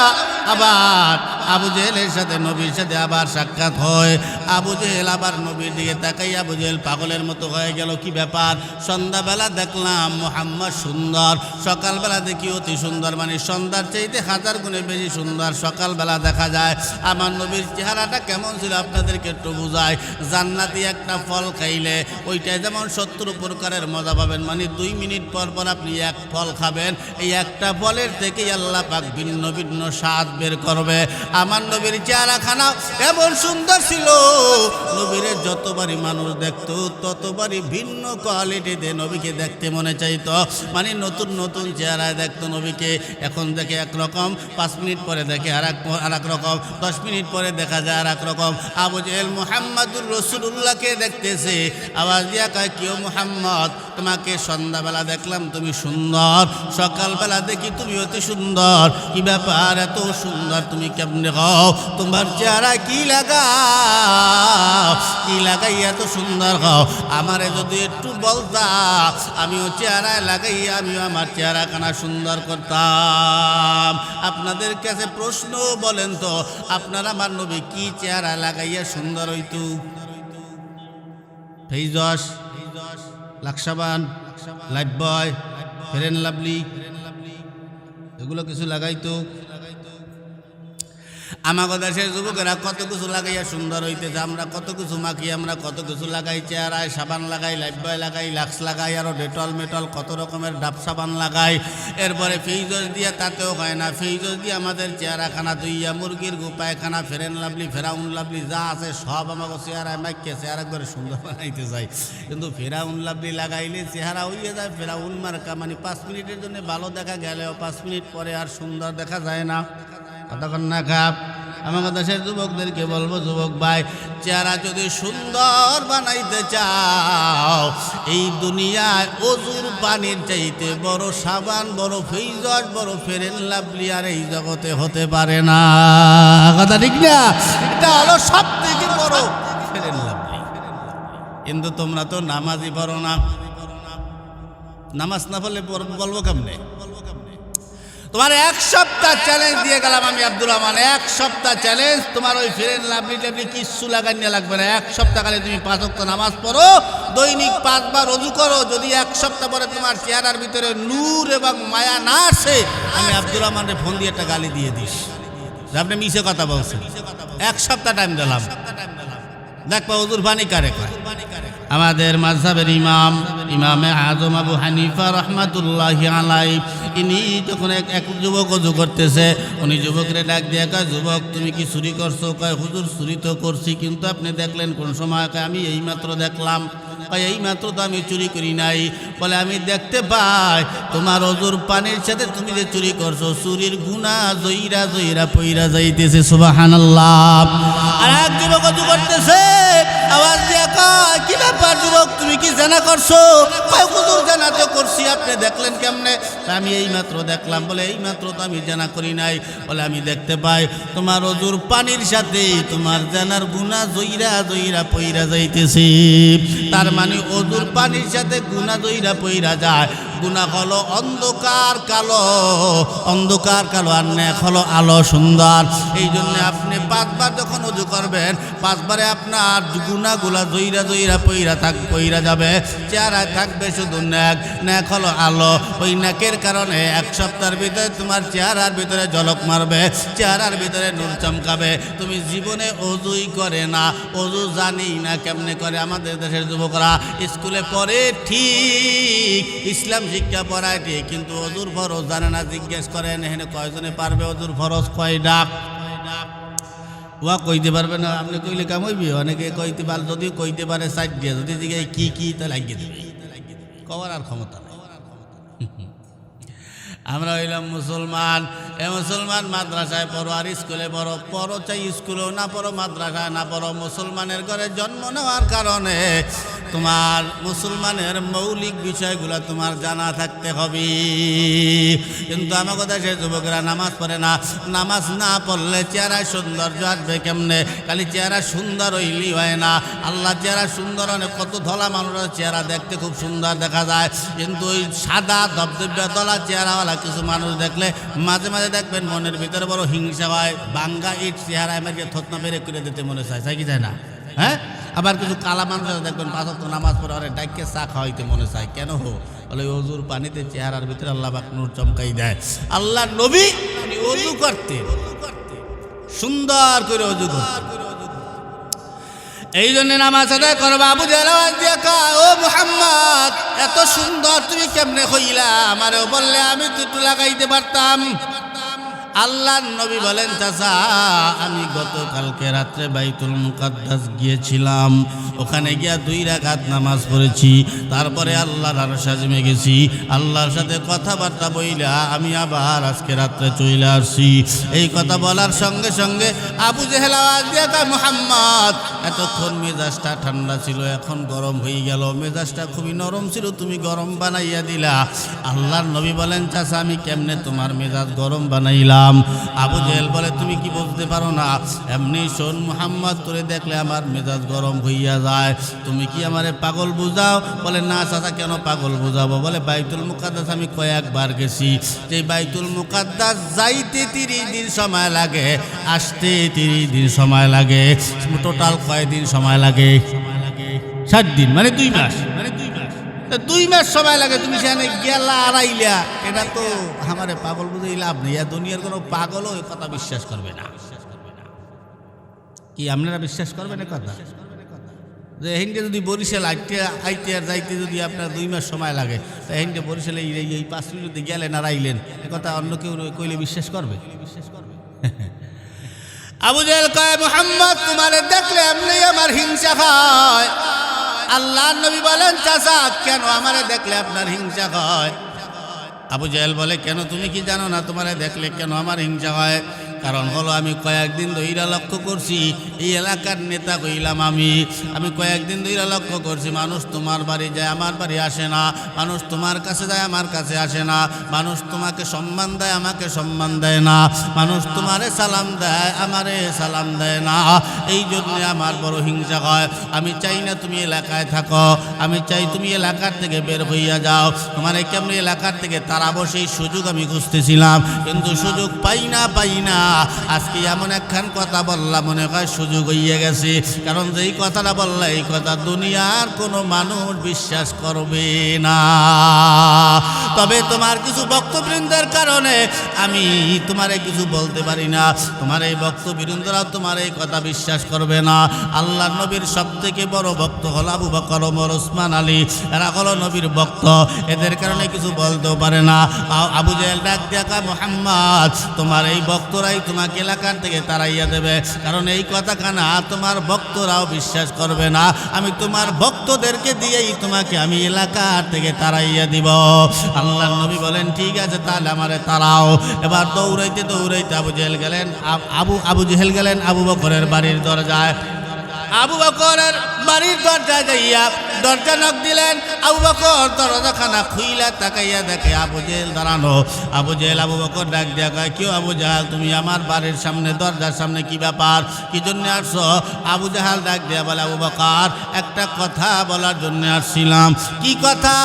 A: আবার আবু জেহেলের সাথে নবীর সাথে আবার সাক্ষাৎ হয়। আবু জেহেল আবার নবীর দিকে তাকাই, আবু জেহেল পাগলের মতো হয়ে গেল। কি ব্যাপার? সন্ধ্যাবেলা দেখলাম মুহাম্মদ সুন্দর, সকালবেলা দেখি অতি সুন্দর, মানে সন্ধ্যার চাইতে 1000 গুণে বেশি সুন্দর সকালবেলা দেখা যায়। আমার নবীর চেহারাটা কেমন ছিল আপনাদেরকে একটু বুঝাই। জান্নাতি একটা ফল খাইলে ওইটাই যেমন 70 প্রকারের মজা পাবেন, মানে 2 মিনিট পর পর আপনি এক ফল খাবেন, এই একটা ফলের থেকে আল্লাহ পাক ভিন্ন ভিন্ন স্বাদ বের করবে। আমার নবীর চেহারাখানা এমন সুন্দর ছিল, নবীরে যতবারই মানুষ দেখতো ততবারই ভিন্ন কোয়ালিটিতে নবীকে দেখতে মনে চাইতো, মানে নতুন নতুন চেহারায় দেখতো নবীকে। এখন দেখে একরকম, 5 মিনিট পরে দেখে আর এক রকম, 10 মিনিট পরে দেখা যায় আর এক রকম। আবু জেহেল মুহাম্মাদুর রাসূলুল্লাহকে দেখতেছে, আওয়াজ দিয়া কয়, কেউ মুহাম্মদ, তোমাকে সন্ধ্যাবেলা দেখলাম তুমি সুন্দর, সকালবেলা দেখি তুমি অতি সুন্দর, কি ব্যাপার এত সুন্দর তুমি কেমনে হও? তোমার চেহারা কি লাগাও, কি লাগাই এত সুন্দর হও? আমারে যদি একটু বলতা, আমিও চেহারায় লাগাইয়া আমিও আমার চেহারাখানা সুন্দর করতাম। আপনাদের কাছে প্রশ্ন, বলেন তো আপনার আমার নবী কি চেহারা লাগাইয়া সুন্দর হইতো? ফেইজস লাক্সাবান, লাইফ বয়, ফেরেন লাভলি, এগুলো কিছু লাগাইতো। আমাদের দেশের যুবকেরা কত কিছু লাগাইয়া সুন্দর হইতেছে, আমরা কত কিছু মাখি, আমরা কত কিছু লাগাই, চেহারায় সাবান লাগাই, লাইফ বয় লাগাই, লাক্স লাগাই, আরও ডেটল মেটল কত রকমের ডাব সাবান লাগাই। এরপরে ফেইজস দিয়ে তাতেও হয় না, ফেইজস দিয়ে আমাদের চেহারাখানা ধুইয়া, মুরগির পায়খানা, ফেরেন লাভলি, ফেরাউন লাভলি যা আছে সব আমাকে চেহারায় মাইকে চেহারা করে সুন্দর বানাইতে চাই। কিন্তু ফেরাউন লাভলি লাগাইলে চেহারা হইয়া যায় ফেরাউন মার্কা, মানে 5 মিনিটের জন্য ভালো দেখা গেলেও 5 মিনিট পরে আর সুন্দর দেখা যায় না। কতক্ষণ না খাপ। আমাদের দেশের যুবকদেরকে বলবো, যুবক ভাই, চেহারা যদি সুন্দর বানাইতে চাও, এই দুনিয়ায় অজুর পানির চাইতে বড় সাবান, বড় ফেইজস, বড় ফেরেন লাভলি আর এই জগতে হতে পারে না। কথা ঠিক না? এটা হলো সব থেকে বড় ফেরেন লাভলি। কিন্তু তোমরা তো নামাজই পড়ো না, নামাজ না পড়লে বলবো কেমনে? তোমার 1 সপ্তাহ চ্যালেঞ্জ দিয়ে গেলাম আমি আব্দুল রহমান, 1 সপ্তাহ চ্যালেঞ্জ। তোমার ওই ফেরেন লাভলি টাভলি কিচ্ছু লাগাইয়া লাগবে না। 1 সপ্তাহ কালে তুমি 5 ওয়াক্ত নামাজ পড়ো, দৈনিক 5 বার ওযু করো। যদি 1 সপ্তাহ পরে তোমার চেহারার ভিতরে নূর এবং মায়া না আসে, আমি আব্দুল রহমানের ফোন দিয়ে একটা গালি দিয়ে দিস যে আপনি মিছে কথা বলছেন। 1 সপ্তাহ টাইম দিলাম, দেখবা ওযুর পানি কারে কয়। আমাদের মাযহাবের ইমামে আযম আবু হানিফা রাহমাতুল্লাহি আলাইহি, ইনি যখন এক যুবক ওযু করতেছে, উনি যুবকরে ডাক দিয়ে কয়, যুবক তুমি কি চুরি করছো? কয় হুজুর চুরি তো করছি, কিন্তু আপনি দেখলেন কোন সময়? কয় আমি এইমাত্র দেখলাম। কয় এইমাত্র তো আমি চুরি করি নাই। বলে আমি দেখতে পাই তোমার ওযুর পানির সাথে তুমি যে চুরি করছো, চুরির গুনাহ জইরা জইরা পইরা যাইতেছে। সুবহানাল্লাহ। আর এক যুবক ওযু করতেছে, আওয়াজ দিয়ে কয়, কি ব্যাপার যুবক, তুমি কি জানা করছো? কয় হুজুর জানা তো করছি, আপনি দেখলেন কেমনে? আমি এইমাত্র দেখলাম। বলে এইমাত্র তো আমি জানা করি নাই। বলে আমি দেখতে পাই তোমার ওযুর পানির সাথে তোমার জানার গুনাহ জইরা জইরা পইরা যাইতেছে। তার মানে ওযুর পানির সাথে গুনাহ জইরা পইরা যায়। গুনাহ হলো অন্ধকার কালো, অন্ধকার কালো, আর নেক হলো আলো সুন্দর। এই জন্য আপনি 5 বার যখন ওযু করবেন, 5 বারে আপনার গুনাহগুলা জইরা জইরা পইরা যাবে। চেহারায় থাকবে শুধু নেক, নেক হলো আলো। ওই নেকের কারণে 1 সপ্তাহের ভিতরে তোমার চেহারার ভিতরে ঝলক মারবে, চেহারার ভিতরে নূর চমকাবে। তুমি জীবনে ওযুই করে না, ওযু জানি না কেমনে করে। আমাদের দেশের যুবকরা স্কুলে পড়ে ঠিক, ইসলাম শিক্ষা পড়ায় ঠিক, কিন্তু ওযুর ফরজ জানে না। জিজ্ঞেস করেন এখানে কয়জনে পারবে ওযুর ফরজ কয়টা? ওয়া কইতে পারবে না। আপনি কইলে কাম হইবে? অনেকে কইতে পারে, যদিও কইতে পারে 4 দিয়ে, যদি জিজ্ঞাসা কি কি তা লাগিয়ে দেবে, কওয়ার আর ক্ষমতা নেই। আমরা হইলাম মুসলমান। এ মুসলমান মাদ্রাসায় পড়ো আর স্কুলে পড়ো, পড়ো চাই স্কুলেও না পড়ো, মাদ্রাসায় না পড়ো, মুসলমানের ঘরে জন্ম নেওয়ার কারণে তোমার মুসলমানের মৌলিক বিষয়গুলো তোমার জানা থাকতে হবে। কিন্তু আমাকে দেশের যুবকরা নামাজ পড়ে না। নামাজ না পড়লে চেহারায় সৌন্দর্য আসবে কেমনে? খালি চেহারা সুন্দর হইলেই হয় না। আল্লাহ চেহারা সুন্দর, অনেক কত ধলা মানুষের চেহারা দেখতে খুব সুন্দর দেখা যায়, কিন্তু ওই সাদা ধবধবে ধলা চেহারাওয়ালা কিছু মানুষ দেখলে মাঝে মাঝে দেখবেন মনের ভিতরে বড় হিংসা হয়। বাঙ্গা ইট চেহারা আমাকে থতনা বেড়ে করে দিতে মনে চায়, চাই কি চায় না? হ্যাঁ। আবার কিছু কালা মানুষ দেখবেন 5 ওয়াক্ত নামাজ পড়ে ওরা ডাইকে চা খাওয়াইতে মনে চায়। কেন? বলে ওযুর পানিতে চেহারার ভিতরে আল্লাহ পাক নূর চমকাই দেয়। আল্লাহ নবী উনি ওযু করতেন, সুন্দর করে ওযু করতেন। এই জন্য নামাজ আদায় করবা। আবু জাহেল আওয়াজ দিয়ে কয়, ও মুহাম্মদ, এত সুন্দর তুমি কেমনে হইলা? আমারেও বললে আমি তো একটু লাগাইতে পারতাম। আল্লাহর নবী বলেন, চাচা আমি গতকালকে রাত্রে বাইতুল মুকাদ্দাস গিয়েছিলাম, ওখানে গিয়া 2 রাকাত নামাজ পড়েছি, তারপরে আল্লাহর আরশ আযমে গেছি, আল্লাহর সাথে কথাবার্তা বইলা আমি আবার আজকে রাত্রে চলে আসছি। এই কথা বলার সঙ্গে সঙ্গে আবু জেহেল আওয়াজ দিয়ে কয়, মুহাম্মদ এতক্ষণ মেজাজটা ঠান্ডা ছিল, এখন গরম হয়ে গেল। মেজাজটা খুবই নরম ছিল, তুমি গরম বানাইয়া দিলা। আল্লাহর নবী বলেন, চাচা আমি কেমনে তোমার মেজাজ গরম বানাইলাম? আবু জেহেল বলে, তুমি কি বুঝতে পারো না? এমনি শোন, মুহাম্মদ করে দেখলে আমার মেজাজ গরম হইয়া যায়, তুমি কি আমারে পাগল বুঝাও? বলে, না চাচা কেন পাগল বুঝাবো? বলে, বাইতুল মুকাদ্দাস আমি কয়েকবার গেছি, যে বাইতুল মুকাদ্দাস যাইতে 30 দিন সময় লাগে, আসতে 30 দিন সময় লাগে। টোটাল কয়দিন সময় লাগে? 60 দিন, মানে 2 মাস। 2 মাস সময় লাগে, তুমি সেখানে গেলা আর আইলা, এটা তো আমারে পাগল বুঝে লাভ নেই। আর দুনিয়ার কোনো পাগলও এই কথা বিশ্বাস করবে না। কি আপনারা বিশ্বাস করবেন এ কথা? যে হিন্দি যদি বরিশাল আইতে আর যাইতে যদি আপনার 2 মাস সময় লাগে, তা হিন্দি বরিশালে এই 5 মিনিটে গেলেন আর আইলেন, এ কথা অন্য কেউ কইলে বিশ্বাস করবে? আবু জেহেল কয়, মুহাম্মদ তোমারে দেখলে এমনি আমার হিংসা হয়। আল্লাহর নবী বলেন, চাচা কেন আমারে দেখলে আপনার হিংসা হয়? আবু জেহেল বলে, কেন তুমি কি জানো না তোমারে দেখলে কেন আমার হিংসা হয়? কারণ হলো আমি কয়েকদিন ধইরা লক্ষ্য করছি, এই এলাকার নেতা কইলাম আমি কয়েকদিন ধইরা লক্ষ্য করছি, মানুষ তোমার বাড়ি যায় আমার বাড়ি আসে না, মানুষ তোমার কাছে যায় আমার কাছে আসে না, মানুষ তোমাকে সম্মান দেয় আমাকে সম্মান দেয় না, মানুষ তোমারে সালাম দেয় আমারে সালাম দেয় না। এই জন্যে আমার বড় হিংসা হয়। আমি চাই না তুমি এলাকায় থাকো, আমি চাই তুমি এলাকার থেকে বের হইয়া যাও। তোমার কেমনি এলাকার থেকে তাড়াবো সেই সুযোগ আমি খুঁজতেছিলাম, কিন্তু সুযোগ পাই না। আজকে এমন একখান কথা বললাম, মনে হয় সুযোগ হইয়া গেছে। কারণ যেই কথাটা বললাম, এই কথা দুনিয়ার কোনো মানুষ বিশ্বাস করবে না। তবে তোমার কিছু বক্তবৃন্দের কারণে আমি তোমারে কিছু বলতে পারি না। তোমার এই বক্তবৃন্দরাও তোমার এই কথা বিশ্বাস করবে না। আল্লাহ নবীর সব থেকে বড় ভক্ত হল আবু বকর, ওমর, ওসমান, আলী, এরা হলো নবীর ভক্ত। এদের কারণে কিছু বলতেও পারে না। আবু জেহেল ডাক দেখা, মুহাম্মদ তোমার এই ভক্তরাই তোমাকে এলাকার থেকে তাড়াইয়া দেবে, কারণ এই কথা কানা তোমার ভক্তরাও বিশ্বাস করবে না। আমি তোমার ভক্তদেরকে দিয়েই তোমাকে আমি এলাকার থেকে তাড়াইয়া দিব। আল্লাহর নবী বলেন, ঠিক আছে তাহলে আমারে তাড়াও। এবার দৌড়াইতে আবু জেহেল গেলেন আবু বকরের বাড়ির দরজায়। আবু বকরের বাড়ির দরজায় যাইয়া দরজা নক দিলেন। আবু বকর দরজাখানা খুইলা তাকাইয়া দেখে আবু জেহেল দাঁড়ানো। আবু জেহেল আবু বকর ডাক দিয়া কয়, কেউ আবু জাহাল তুমি আমার বাড়ির সামনে দরজার সামনে, কি ব্যাপার, কি জন্য আসছো? আবু জাহাল ডাক দিয়া বলে, আবু বকর একটা কথা বলার জন্য আসছিলাম। কি কথা?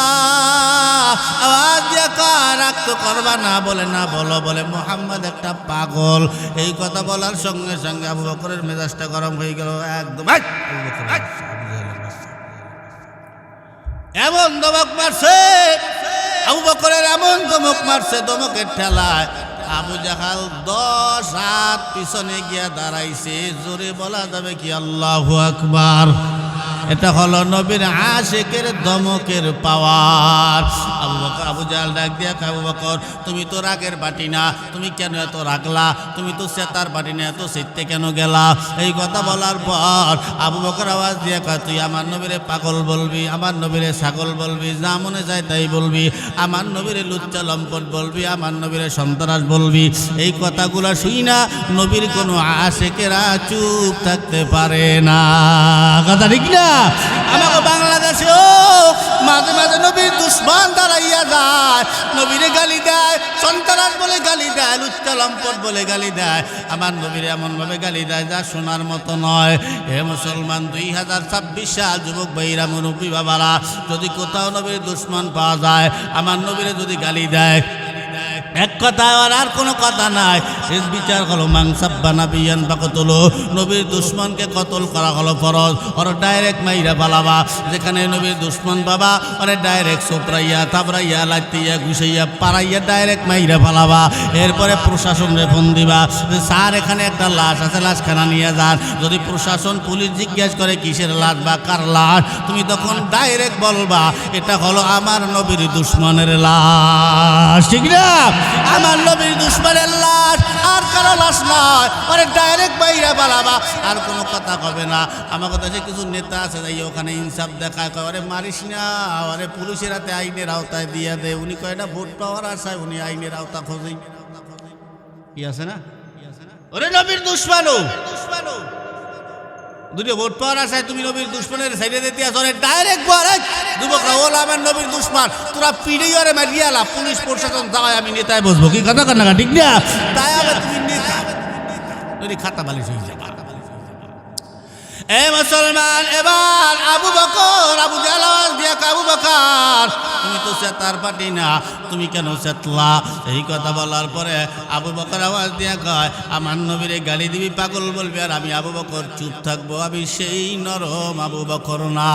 A: আওয়াজ দিয়া কয়, রাগ তো করবা না। বলে না, বলো। বলে মুহাম্মদ একটা পাগল। এই কথা বলার সঙ্গে সঙ্গে আবু বকরের মেজাজটা গরম হয়ে গেল একদম। এমন ধমক মারছে আবু বকরের, এমন ধমক মারছে, ধমকের ঠেলায় আবু জাহাল 10 হাত পিছনে গিয়া দাঁড়াইছে। জোরে বলা যাবে কি আল্লাহু আকবার? এটা হলো নবীর আশিকের ধমকের পাওয়ার। আবু জাহাল ডাক দিয়া, আবু বকর তুমি তো রাগের বাটি না, তুমি কেন এত রাগলা? তুমি তো সেতার বাটি না, এত সেতে কেন গেলা? এই কথা বলার পর আবু বকর আওয়াজ দিয়া কয়, তুই আমার নবীরে পাগল বলবি, আমার নবীরে ছাগল বলবি, যা মনে যায় তাই বলবি, আমার নবীরে লুচ্চা লম্পট বলবি, আমার নবীরে সন্ত্রাস বলবি। এই কথাগুলো শুই না নবীর কোনো আশিকেরা চুপ থাকতে পারে না। কথা ঠিক না? আমাকে বাংলাদেশেও মাঝে মাঝে নবীর দুশ্মন দাঁড়াইয়া যায়, নবীরে গালি দেয়, সন্ত্রাস বলে গালি দেয়, লুচ্চা লম্পট বলে গালি দেয়। আমার নবীরে এমনভাবে গালি দেয় যা শোনার মতো নয়। হে মুসলমান, 2026 সাল যুবক ভাইরা, মুরব্বী বাবারা, যদি কোথাও নবীর দুশ্মন পাওয়া যায়, আমার নবীরে যদি গালি দেয়, এক কথা আর কোনো কথা নাই, শেষ বিচার হলো মাংসাব্বা নাবিয়ান বাকতলো, নবীর দুশ্মনকে কতল করা হলো ফরজ। ওর ডাইরেক্ট মাইরা পালাবা, যেখানে নবীর দুশ্মন বাবা ওরে ডাইরেক্ট সোপরাইয়া থাবরাইয়া লাইতিয়া ঘুষাইয়া পাড়াইয়া ডাইরেক্ট মাইরা পালাবা। এরপরে প্রশাসনরে ফোন দিবা যে স্যার এখানে একটা লাশ আছে, লাশখানা নিয়ে যান। যদি প্রশাসন পুলিশ জিজ্ঞাসা করে কিসের লাশ বা কার লাশ, তুমি তখন ডাইরেক্ট বলবা এটা হলো আমার নবীর দুশ্মনের লাশ। ঠিক না? আমার নবীর দুশ্মনের লাশ, আর কারো লাশ নয়। ওরে ডাইরেক্ট বাইরে পালাবা, আর কোনো কথা হবে না। আমার কথা কিছু নেতা আছে যাই ওখানে ইনসাফ দেখায়, কয় ওরে মারিস না, ওরে পুলিশের হাতে আইনের আওতায় দিয়ে দেয়। উনি কয় না ভোট পাওয়ার আশায় উনি আইনের আওতা খোঁজেই। কি আছে না? ওরে নবীর দুশ্মনও দুটো ভোট পাওয়ার আশায় তুমি নবীর দুশ্মনের সাইডে দিতে আসো, ডাইরেক্ট বলে যুবকরা ওলা আমার নবীর দুশ্মন, তোরা পিড়েই ওরে মারিয়ালা, পুলিশ প্রশাসন দাওয়ায় আমি নেতায় বসবো। কি কথা কান্না ঠিক না? তাই আবার তুমি নেতা খাতা বালিশ হয়ে যাবে। এ মুসলমান, এবার আবু বকর, আবু জাহেল আওয়াজ দিয়ে আবু বকর তুমি তো সেতার পাটি না, তুমি কেন সেতলা? এই কথা বলার পরে আবু বকর আওয়াজ দিয়ে কয়, আমার নবীরে গালি দিবি, পাগল বলবি, আর আমি আবু বকর চুপ থাকবো, আমি সেই নরম আবু বকর না।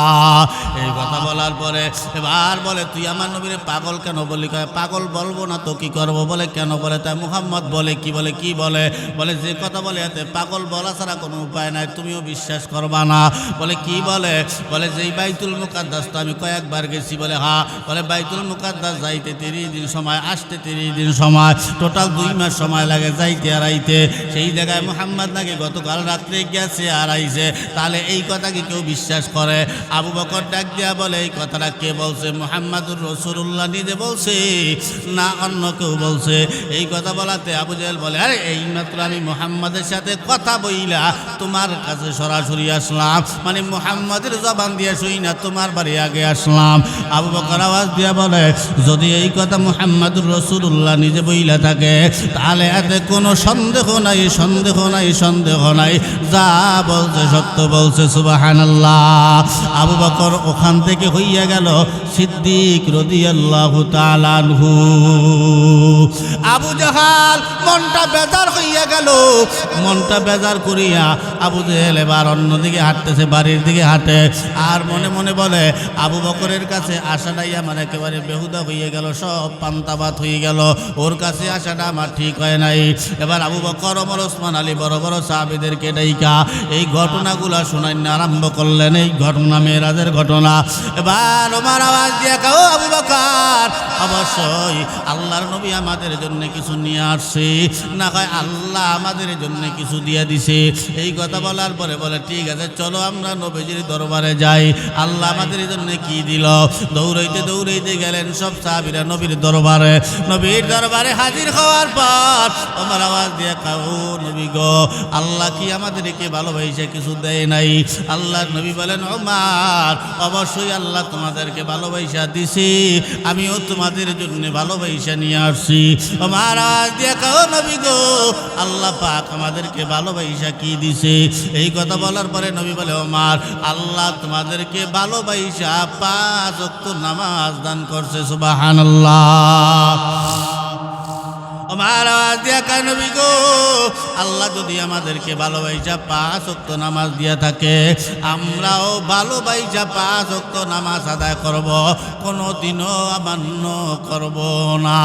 A: এই কথা বলার পরে এবার বলে, তুই আমার নবীরে পাগল কেন বলি? কয়, পাগল বলবো না তো কি করবো? বলে, কেন? বলে, তাই মুহাম্মদ বলে কি? বলে, কি বলে? বলে, যে কথা বলে এতে পাগল বলা ছাড়া কোনো উপায় নাই, তুমিও বিশ্বাস করবা না। বলে, কি বলে? বলে, যেই বাইতুল মুকাদ্দাস তো আমি কয়েকবার গেছি। বলে, হ্যাঁ। বলে, বাইতুল মুকাদ্দাস যাইতে 30 দিন সময়, আসতে 30 দিন সময়, টোটাল 2 মাস সময় লাগে যাইতে আর আইতে। সেই জায়গায় মুহাম্মদ নাকি গতকাল রাত্রে গেছে আর আইছে, তাহলে এই কথা কি কেউ বিশ্বাস করে? আবু বকর ডাক দিয়া বলে, এই কথাটা কে বলছে? মুহাম্মাদুর রাসূলুল্লাহ নিজে বলছে না অন্য কেউ বলছে? এই কথা বলাতে আবু জাহেল বলে, আরে এই মাত্র আমি মুহাম্মাদের সাথে কথা বইলা তোমার কাছে সরাসরি আসলাম, মানে মুহাম্মাদের জবান দিয়ে শুই না, তোমার বাড়ি আগে আসলাম। আবু বকর আওয়াজ দিয়া বলে, যদি এই কথা মুহাম্মাদুর রাসূলুল্লাহ নিজে বইলা থাকে, তাহলে এতে কোনো সন্দেহ নাই, সন্দেহ নাই, সন্দেহ নাই, যা বলছে সত্য বলছে। সুবহানাল্লাহ। আবু বকর ওখান থেকে হইয়া গেল সিদ্দিক রাদিয়াল্লাহু তাআলা আনহু। আবু জাহাল মনটা বেজার হইয়া গেল, মনটা বেজার করিয়া আবু জাহেল এবার অন্যদিকে হাঁটতেছে, বাড়ির দিকে হাঁটে, আর মনে মনে বলে, আবু বকরের কাছে আসাটাই আমার একেবারে বেহুদা হইয়া গেল, সব পান্তাবাত হয়ে গেল, ওর কাছে আসাটা আমার ঠিক হয় নাই। এবার আবু বকর, ওমর, ওসমান, আলী বড় বড় সাহাবীদেরকে ডাইকা এই ঘটনাগুলা শুনাইতে আরম্ভ করলেন, এই ঘটনা মেরাজের ঘটনা। এবার ওমর আওয়াজ দিয়ে কও, আবু বকর, অবশ্যই আল্লাহর নবী আমাদের জন্য কিছু নিয়ে আসছে, না হয় আল্লাহ আমাদের জন্য কিছু দিয়ে দিছে। এই কথা বলার পরে বলে, ঠিক আছে, চলো আমরা নবীজির দরবারে যাই, আল্লাহ আমাদের জন্য কি দিল। দৌড়াইতে দৌড়াইতে গেলেন সব সাহাবীরা নবীর দরবারে। নবীর দরবারে হাজির হওয়ার পর ওমর আওয়াজ দিয়ে কও, নবী গো, আল্লাহ কি আমাদেরকে ভালোবাসে কিছু দেয় নাই? আল্লাহর নবী বলেন, ওমর, অবশ্যই আল্লাহ তোমাদেরকে ভালোবাসা দিছি, আমিও তোমাদের জন্য ভালোবাসা নিয়ে আসছি। ওমর আওয়াজ দিয়ে কও, নবী গো, আল্লাহ পাক আমাদেরকে ভালোবাসা কি দিছে? এই কথা বলার পরে নবী বলে, ওমর, আল্লাহ তোমাদেরকে ভালোবাসা 5 ওয়াক্ত নামাজ দান করছে। সুবহানাল্লাহ। ওমর আওয়াজ দিয়া কয়, নবী গো, আল্লাহ যদি আমাদেরকে ভালোবাসা 5 ওয়াক্ত নামাজ দিয়া থাকে, আমরাও ভালোবাসা 5 ওয়াক্ত নামাজ আদায় করব, কোনোদিনও অমান্য করব না।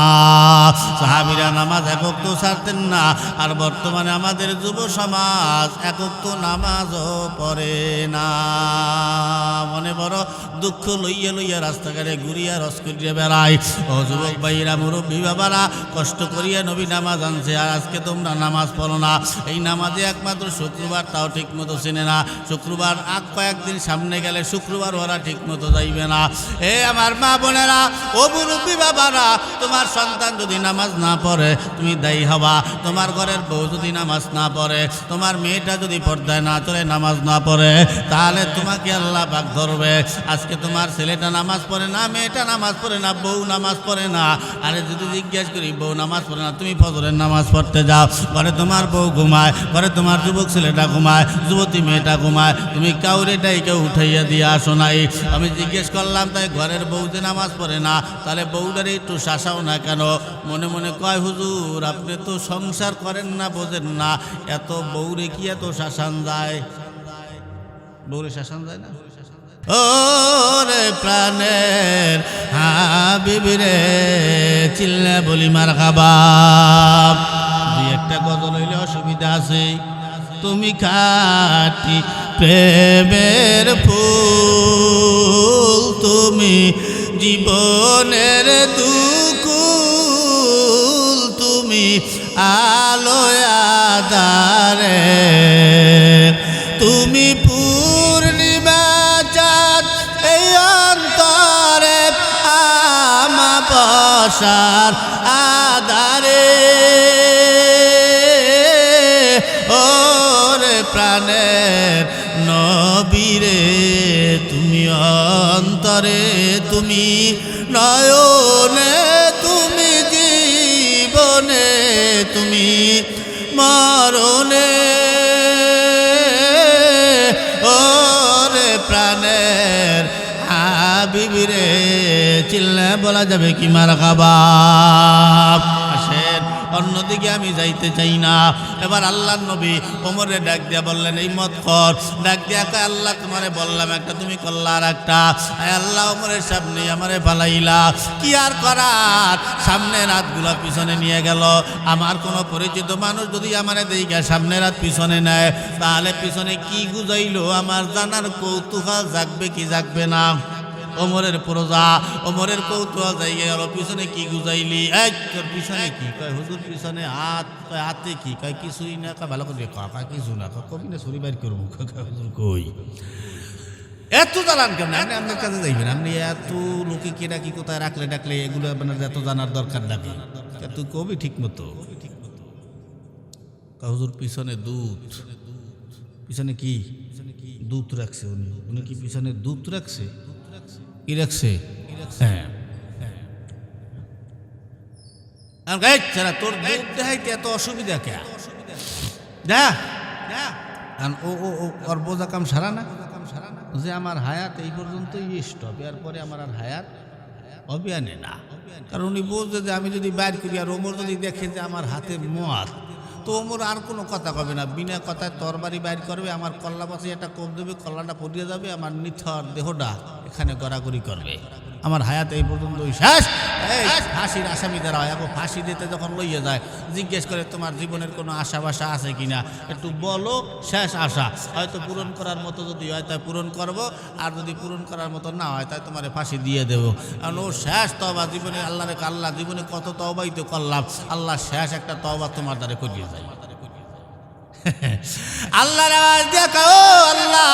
A: সাহাবীরা নামাজ 1 ওয়াক্ত ছাড়তেন না, আর বর্তমানে আমাদের যুব সমাজ 1 ওয়াক্ত নামাজও পড়ে না। মনে বড় দুঃখ লইয়া লইয়া রাস্তাঘাটে ঘুরিয়া রস করিয়া বেড়ায়। ও যুবক ভাইরা, মুরব্বী বাবারা, কষ্ট করিয়া নবী নামাজ আনছে, আর আজকে তোমরা নামাজ পড়ো না। এই নামাজে একমাত্র শুক্রবার, তাও ঠিক মতো চেনে না। শুক্রবার আগ কয়েকদিন সামনে গেলে শুক্রবার ওরা ঠিক মতো যাইবে না। এ আমার মা বোনেরা, ও মুরব্বী বাবারা, তোমার সন্তান যদি নামাজ না পড়ে তুমি দায়ী হবা। তোমার ঘরের বউ যদি নামাজ না পড়ে, তোমার মেয়েটা যদি পর্দায় না চলে, নামাজ না পড়ে, তাহলে তোমাকে আল্লাহ পাক ধরবে। আজকে তোমার ছেলেটা নামাজ পড়ে না, মেয়েটা নামাজ পড়ে না, বউ নামাজ পড়ে না। আরে যদি জিজ্ঞেস করি, বউ নামাজ পড়ে না, তুমি ফজরের নামাজ পড়তে যাও, ঘরে তোমার বউ ঘুমায়, ঘরে তোমার যুবক ছেলেটা ঘুমায়, যুবতী মেয়েটা ঘুমায়, তুমি কাউরেটাই কেউ উঠাইয়া দিয়ে আসো নাই। আমি জিজ্ঞেস করলাম, তাই ঘরের বউ যে নামাজ পড়ে না, তাহলে বউটারে একটু শাসাও না কেন? মনে মনে কয়, হুজুর, আপনি তো সংসার করেন না, বোঝেন না, এত বউরে কি এত শাসান যায়? বউরে শাসান যায় না? ওরে প্রাণের হাবিবি রে, চিল্লা বলি মারহাবা। দুই একটা গজল হইলে অসুবিধা আছে। তুমি খাটি প্রেমের ফুল, তুমি জীবনের দুকুল, তুমি আলোয় আধারে, তুমি পূর্ণিমা চাঁদ এই অন্তরে, আমাবস্যার আধারে। ওরে প্রাণের নবীরে, তুমি অন্তরে, তুমি নয়নে, তুমি জীবনে, তুমি মরণে। ও হাবিবি রে, চিল্লা বলা যাবে কি মারহাবা। আসেন, অন্যদিকে আমি যাইতে চাই না। এবার আল্লাহর নবী ওমরে ডাক দিয়া বললেন, এই মত কর। ডাক দিয়া কয়, আল্লাহ তোমারে বললাম একটা, তুমি করলা আর একটা। আল্লাহ ওমরের সামনে আমারে পালাইলা, কি আর করার। সামনের হাতগুলা পিছনে নিয়ে গেল। আমার কোনো পরিচিত মানুষ যদি আমারে দেখে সামনের হাত পিছনে নেয়, তাহলে পিছনে কি গুজাইলো আমার জানার কৌতূহল জাগবে কি জাগবে না? ওমরের প্রজা, ওমরের কৌতূহল জায়গা গেল, পিছনে কি গুজাইলি? এই তোর পিছনে কি? কয় হুজুর পিছনে হাত। কয় হাতে কি? কয় কিছুই না। কয় ভালো করে কয় কিছু না। কবি না শরীর বাইর করবো। হুজুর কই এত জ্বালান কেন? আপনি আপনার কাছে যাইবেন, আপনি এত লোকে কেনা কি কোথায় রাখলে ডাকলে এগুলো আপনার এত জানার দরকার নাকি? তুই কবি ঠিক মতো। হুজুর পিছনে দুধ। পিছনে কি? দুধ রাখছে উনি। উনি কি পিছনে দুধ রাখছে? কি রাখছে? হ্যাঁ, তোর দুধ দেখাইতে এত অসুবিধা কে? ওর বোঝা কাম সারা না যে আমার হায়াত এই পর্যন্তই স্টপ, এরপরে আমার আর হায়াত অভিয়ানে না। কারণ উনি বলছে যে আমি যদি বাইর করি আর ওমর যদি দেখে যে আমার হাতে মদ, তো ওমর আর কোনো কথা কবে না, বিনা কথায় তরবারি বাইর করবে, আমার কল্লা পাশে একটা কোপ দেবে, কল্লাটা পড়িয়ে যাবে, আমার নিথর দেহটা এখানে গড়াগড়ি করবে। আমার হায়াত এই পর্যন্ত শেষ। ফাঁসির আসামি দ্বারা হয়, এখন ফাঁসি দিতে যখন লইয়ে যায় জিজ্ঞেস করে তোমার জীবনের কোনো আশা বাসা আছে কিনা, একটু বলো। শেষ আশা হয়তো পূরণ করার মতো যদি হয় তাই পূরণ করব, আর যদি পূরণ করার মতো না হয় তাই তোমার ফাঁসি দিয়ে দেবো। কারণ ও শেষ তওবা জীবনে। আল্লাহ জীবনে কত তওবাই তো করলাম, আল্লাহ শেষ একটা তওবা তোমার দ্বারা করিয়ে যায়। আল্লাহর আওয়াজ দিয়ে কও, আল্লাহ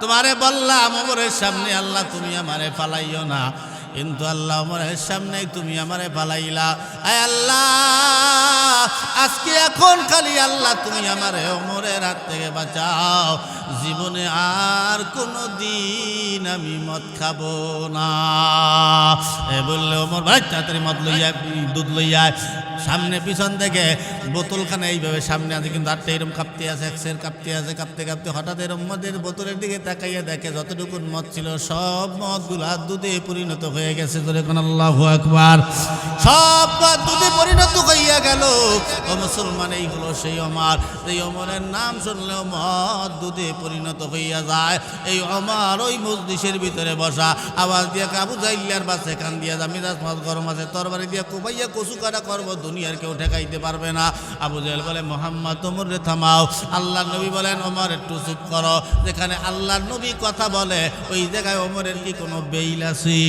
A: তোমারে বললাম ওমরের সামনে, আল্লাহ তুমি আমারে ফালাইও না, কিন্তু আল্লাহ ওমরের সামনে তুমি আমারে ফালাইলা। আয় আল্লাহ, আজকে এখন খালি আল্লাহ তুমি আমারে ওমরের হাত থেকে বাঁচাও, জীবনে আর কোনো দিন আমি মদ খাবো না। এ বললে ওমর ভাই তাড়াতাড়ি মদ লইয়া, দুধ লইয়া সামনে পিছন থেকে বোতলখানে এইভাবে সামনে আছে, কিন্তু আটটা এরম কাঁপতে আছে, একশের কাঁপতে আছে। কাঁপতে কাঁপতে হঠাৎ এরম মদের বোতলের দিকে তাকাইয়া দেখে যতটুকু মদ ছিল সব মদগুলা দুধে পরিণত হয়ে গেছে। ধরে কোন আল্লাহু আকবার। সব মদ দুধে পরিণত হইয়া গেল। ও মুসলমান, এই হলো সেই ওমর, এই ওমরের নাম শুনলেও মদ দুধে পরিণত হইয়া যায়। এই ওমর ওই মজলিসের ভিতরে বসা, আওয়াজ দিয়ে আবু জাইল্লার বাসে কান দিয়া যা, মিজাজ মদ গরম আছে, তরবারি দিয়া কোবাইয়া কচু কাটা করবো, দুনিয়ার কেউ ঠেকাইতে পারবে না। আবু জাহেল বলে, মোহাম্মদ ওমর রে থামাও। আল্লাহর নবী বলেন, ওমর একটু চুপ করো। যেখানে আল্লাহর নবী কথা বলে ওই জায়গায় ওমরের কি কোনো বেইল আছে?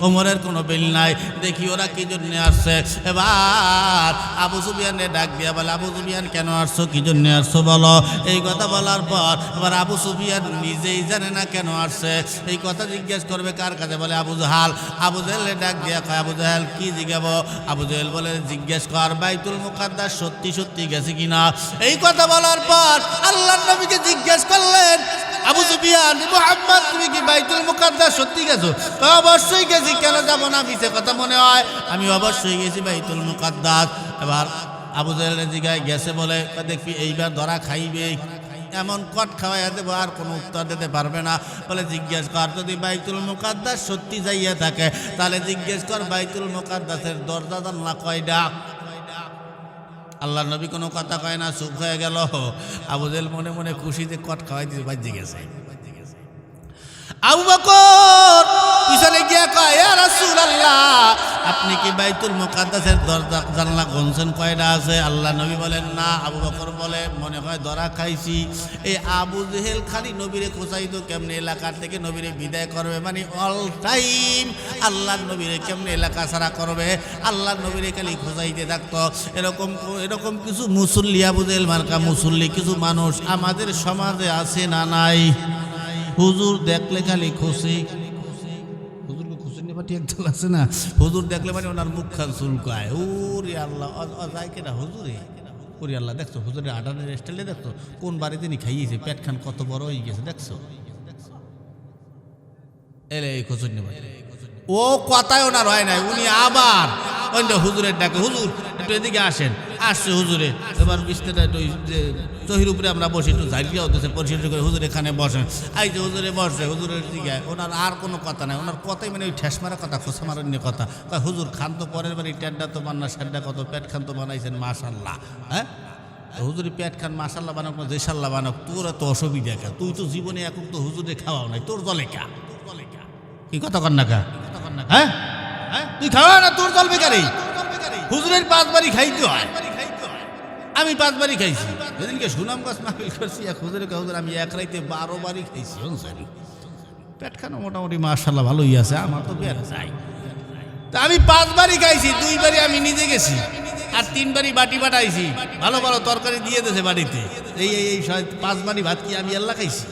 A: ওমরের কোনো বেল নাই। দেখি ওরা কি জন্য আসছে। এবার আবু সুফিয়ানে ডাক দিয়া বলে, আবু সুফিয়ান কেন আসছো, কি জন্য আসছো বলো। এই কথা বলার পর এবার আবু সুফিয়ান নিজেই জানে না কেন আসছে। এই কথা জিজ্ঞেস করবে কার কাছে? বলে আবু জাহাল। আবু জাহেলে ডাক দিয়া কয়, আবু জাহেল কি জিজ্ঞাবো? আবু জাহেল বলে, জিজ্ঞেস কর বাইতুল মুকাদ্দাস সত্যি সত্যি গেছে কিনা। এই কথা বলার পর আল্লাহর নবীকে জিজ্ঞেস করলেন, আবু সুফিয়ান, মুহাম্মদ তুমি কি বাইতুল মুকাদ্দাস সত্যি গেছো? অবশ্যই গেছি, কেন যাব না? মিছে কথা মনে হয়? আমি অবশ্যই গেছি বাইতুল মুকাদ্দাস। এবার আবু জাহেলের জিগায় গেছে বলে, দেখবি এইবার ধরা খাইবে, এমন কট খাওয়াইয়া দেবো আর কোনো উত্তর দিতে পারবে না। বলে জিজ্ঞেস কর, যদি বাইতুল মুকাদ্দাস সত্যি যাইয়া থাকে তাহলে জিজ্ঞেস কর বাইতুল মুকাদ্দাসের দরজা জানলা কয়টা? আল্লাহ নবী কোনো কথা কয় না, চুপ হয়ে গেল। আবু জাহেল মনে মনে খুশি যে কট খাওয়াই দিতে বাজে গেছে। আবু বকর পিছনে গিয়া কয়, ইয়া রাসূলুল্লাহ, আপনি কি বাইতুল মুকাদ্দাসের দরজা জানলা গুনছেন কয়টা আছে? আল্লাহ নবী বলেন না। আবু বকর বলে, মনে হয় ধরা খাইছি। এই আবু জাহেল খালি নবীরে খোঁচাইতো কেমনে এলাকার থেকে নবীরে বিদায় করবে, মানে অল টাইম আল্লাহর নবীরে কেমনে এলাকা ছাড়া করবে, আল্লাহর নবীরে খালি খোঁচাইতে থাকতো। এরকম কিছু মুসল্লি, আবু জাহেল মার্কা মুসল্লি কিছু মানুষ আমাদের সমাজে আছে না নাই? হুজুর দেখলে খালি খুশি। হুজুরকে খুশি নিয়ে পাঠিয়ে একদল আছে না, হুজুর দেখলে মানে ওনার মুখ খান চুলকায়। ওরে আল্লাহ, যায় কেনা হুজুরে। ওরে আল্লাহ, দেখছো হুজুরের আডানের স্টাইলে দেখছো, কোন বাড়িতে নি খাইয়েছে, পেট খান কত বড় হয়ে গেছে দেখছো। এলে এই খুশি নিয়ে ও কথায় ওনার হয় নাই, উনি আবার হুজুরের ডাকে, হুজুর একটু এদিকে আসেন। আসছে হুজুরে, এবার বিছনাটা একটু যে চহির উপরে আমরা বসি, একটু ঝাড়িয়া হতেছে পরিষ্কার করে, হুজুর এখানে বসেন। এই যে হুজুরে বসে, হুজুরের দিকে ওনার আর কোনো কথা নাই, ওনার কথাই মানে ওই ঠেস মারা কথা, খোসা মারার নিয়ে কথা। হুজুর খান তো পরের বাড়ি, টেড্ডা তো বান্না, সাড্ডা কত, পেট খান তো বানাইছেন মাশাল্লাহ। হ্যাঁ, হুজুরি পেট খান মাশাল্লাহ বানাক না জেসাল্লাহ বানাক, তোর এত অসুবিধা কা? তুই তো জীবনে এখন তো হুজুরে খাওয়াও নাই, তোর দলে কা? কি কথা কর না কা? হ্যাঁ, তুই খাওয়া না, তোর জল বেকারি। হুজুরের 5 বাড়ি খাইতে হয়, আমি 5 বাড়ি খাইছি। যেদিনকে সুনামগঞ্জ মাহফিল করছি, এক হুজুরের হুজুর আমি এক রাইতে 12 বাড়ি খাইছি। পেট খানো মোটামুটি মাশাল্লাহ ভালোই আছে, আমার তো পেট চাই। তা আমি 5 বাড়ি খাইছি, 2 বাড়ি আমি নিজে গেছি, আর 3 বাড়ি বাটি পাঠাইছি, ভালো ভালো তরকারি দিয়ে দিয়েছে বাড়িতে। এই 5 বাড়ি ভাত কি আমি আল্লাহ খাইছি?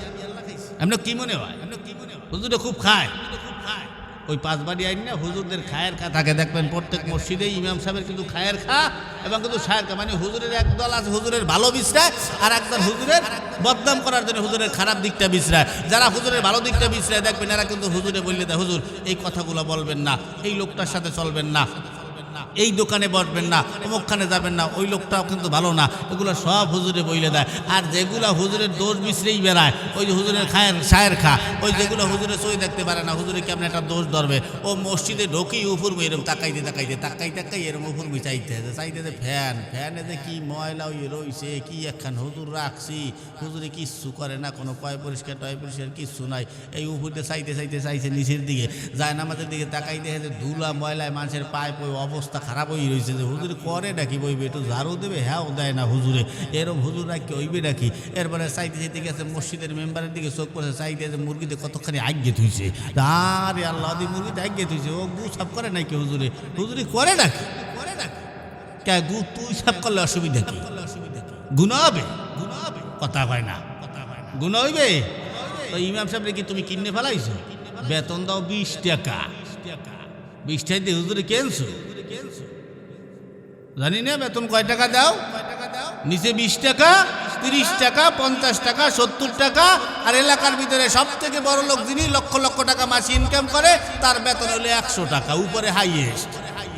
A: এমন কি মনে হয়? হুজুরে খুব খায়, ওই 5 বাড়ি আইন না হুজুরদের খায়ের খা থাকে, দেখবেন প্রত্যেক মসজিদে ইমাম সাহেবের কিন্তু খায়ের খা এবং কিন্তু সায়ের খা, মানে হুজুরের একদল আছে হুজুরের ভালো বিশ্রায়, আর একদল হুজুরের বদনাম করার জন্য হুজুরের খারাপ দিকটা বিশ্রায়। যারা হুজুরের ভালো দিকটা বিশ্রায় দেখবেন, এরা কিন্তু হুজুরে বললে দেয়, হুজুর এই কথাগুলো বলবেন না, এই লোকটার সাথে চলবেন না, এই দোকানে বসবেন না, অমুকখানে যাবেন না, ওই লোকটাও কিন্তু ভালো না, এগুলো সব হুজুরে বইলে দেয়। আর যেগুলো হুজুরের দোষ বিশ্রেই বেড়ায়, ওই যে হুজুরের খায়ের সায়ের খা, ওই যেগুলো হুজুরে সই দেখতে পারে না, হুজুরে কেমন একটা দোষ ধরবে, ও মসজিদে ঢোকেই উপর এরকম তাকাই এরকম উপর চাইতে ফ্যানে যে কি ময়লা ওই রইছে, কি একখান হুজুর রাখছি, হুজুরে কিচ্ছু করে না, কোনো পয় পরিষ্কার কিচ্ছু নাই। এই উপরে চাইছে নিচের দিকে যায়, নামাজের দিকে তাকাই দেখে যে ধুলা ময়লায় মানুষের পায়ে পয় অবস্থা খারাপ হয়ে রয়েছে, যে হুজুরে করে নাকি বইবে, একটু ঝাড়ু দেবে, হ্যাঁ দেয় না হুজুরে, এরম হুজুর রাখি হইবে নাকি। এরপরে চাইতে গেছে মসজিদের মেম্বারের দিকে চোখ পড়ছে, চাইতে যে মুরগিতে কতখানি আজ্ঞে থুইছে, আরে আল্লাহ দি মুরগিতে আজ্ঞে থুইছে, ও গু সাফ করে নাকি হুজুরে? হুজুরে করে নাকি? কে গু তুই সাফ করলে অসুবিধা কি? গুনাহ হবে? কথা হয় না, গুনাহ হইবে? তো ইমাম সাহেব কি তুমি কিনে ফেলাইছো? বেতন দাও 20 টাকা, 20 টাকা দিয়ে হুজুরে কেনছো? জানি না বেতন কয় টাকা দাও, নিচে 20 টাকা, 30 টাকা, 50 টাকা, 70 টাকা। আর এলাকার ভিতরে সব থেকে বড় লোক যিনি লক্ষ লক্ষ টাকা মাসে ইনকাম করে, তার বেতন হলো 100 টাকা, উপরে হাইয়েস্ট।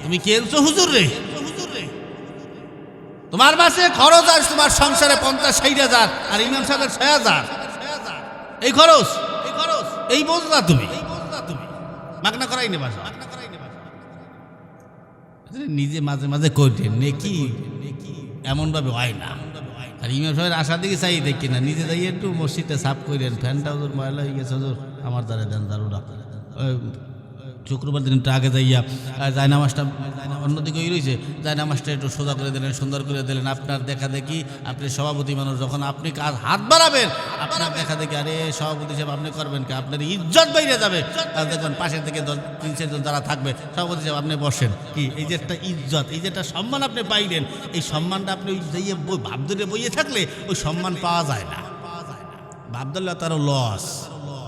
A: তুমি কেনছো হুজুর রে? তোমার মাসে খরচ আস তোমার সংসারে 50-60 হাজার, আর ইমাম সাহেবের 6 হাজার, এই খরচ এই বোঝা তুমি মাগনা করাই নেবা, নিজে মাঝে মাঝে করতেন নেকি, এমনভাবে হয় না। আর ইমাম সাহেবের আশার দিকে চাই দেখি না, নিজে যাই একটু মসজিদটা সাফ করেন, ফ্যানটা হুজুর ময়লা হয়ে গেছে, হুজুর আমার দ্বারা দেন দারুরা। শুক্রবার দিন একটু আগে যাইয়া জায়নামাজটা অন্যদিকে রয়েছে, জায়নামাজটা একটু সোজা করে দিলেন, সুন্দর করে দিলেন। আপনার দেখা দেখি, আপনি সভাপতি মানুষ, যখন আপনি কাজ হাত বাড়াবেন, আপনার দেখা দেখি আরে সভাপতি সাহেব আপনি করবেন কি, আপনার ইজ্জত বাইরে যাবে। আর দেখবেন পাশের থেকে 3-4 জন যারা থাকবে, সভাপতি সাহেব আপনি বসেন, কি এই যে একটা ইজ্জত, এই যে একটা সম্মান আপনি পাইলেন, এই সম্মানটা আপনি ওই যাইয়ে ভাব ধরে বইয়ে থাকলে ওই সম্মান পাওয়া যায় না, ভাব ধরলে তারও লস,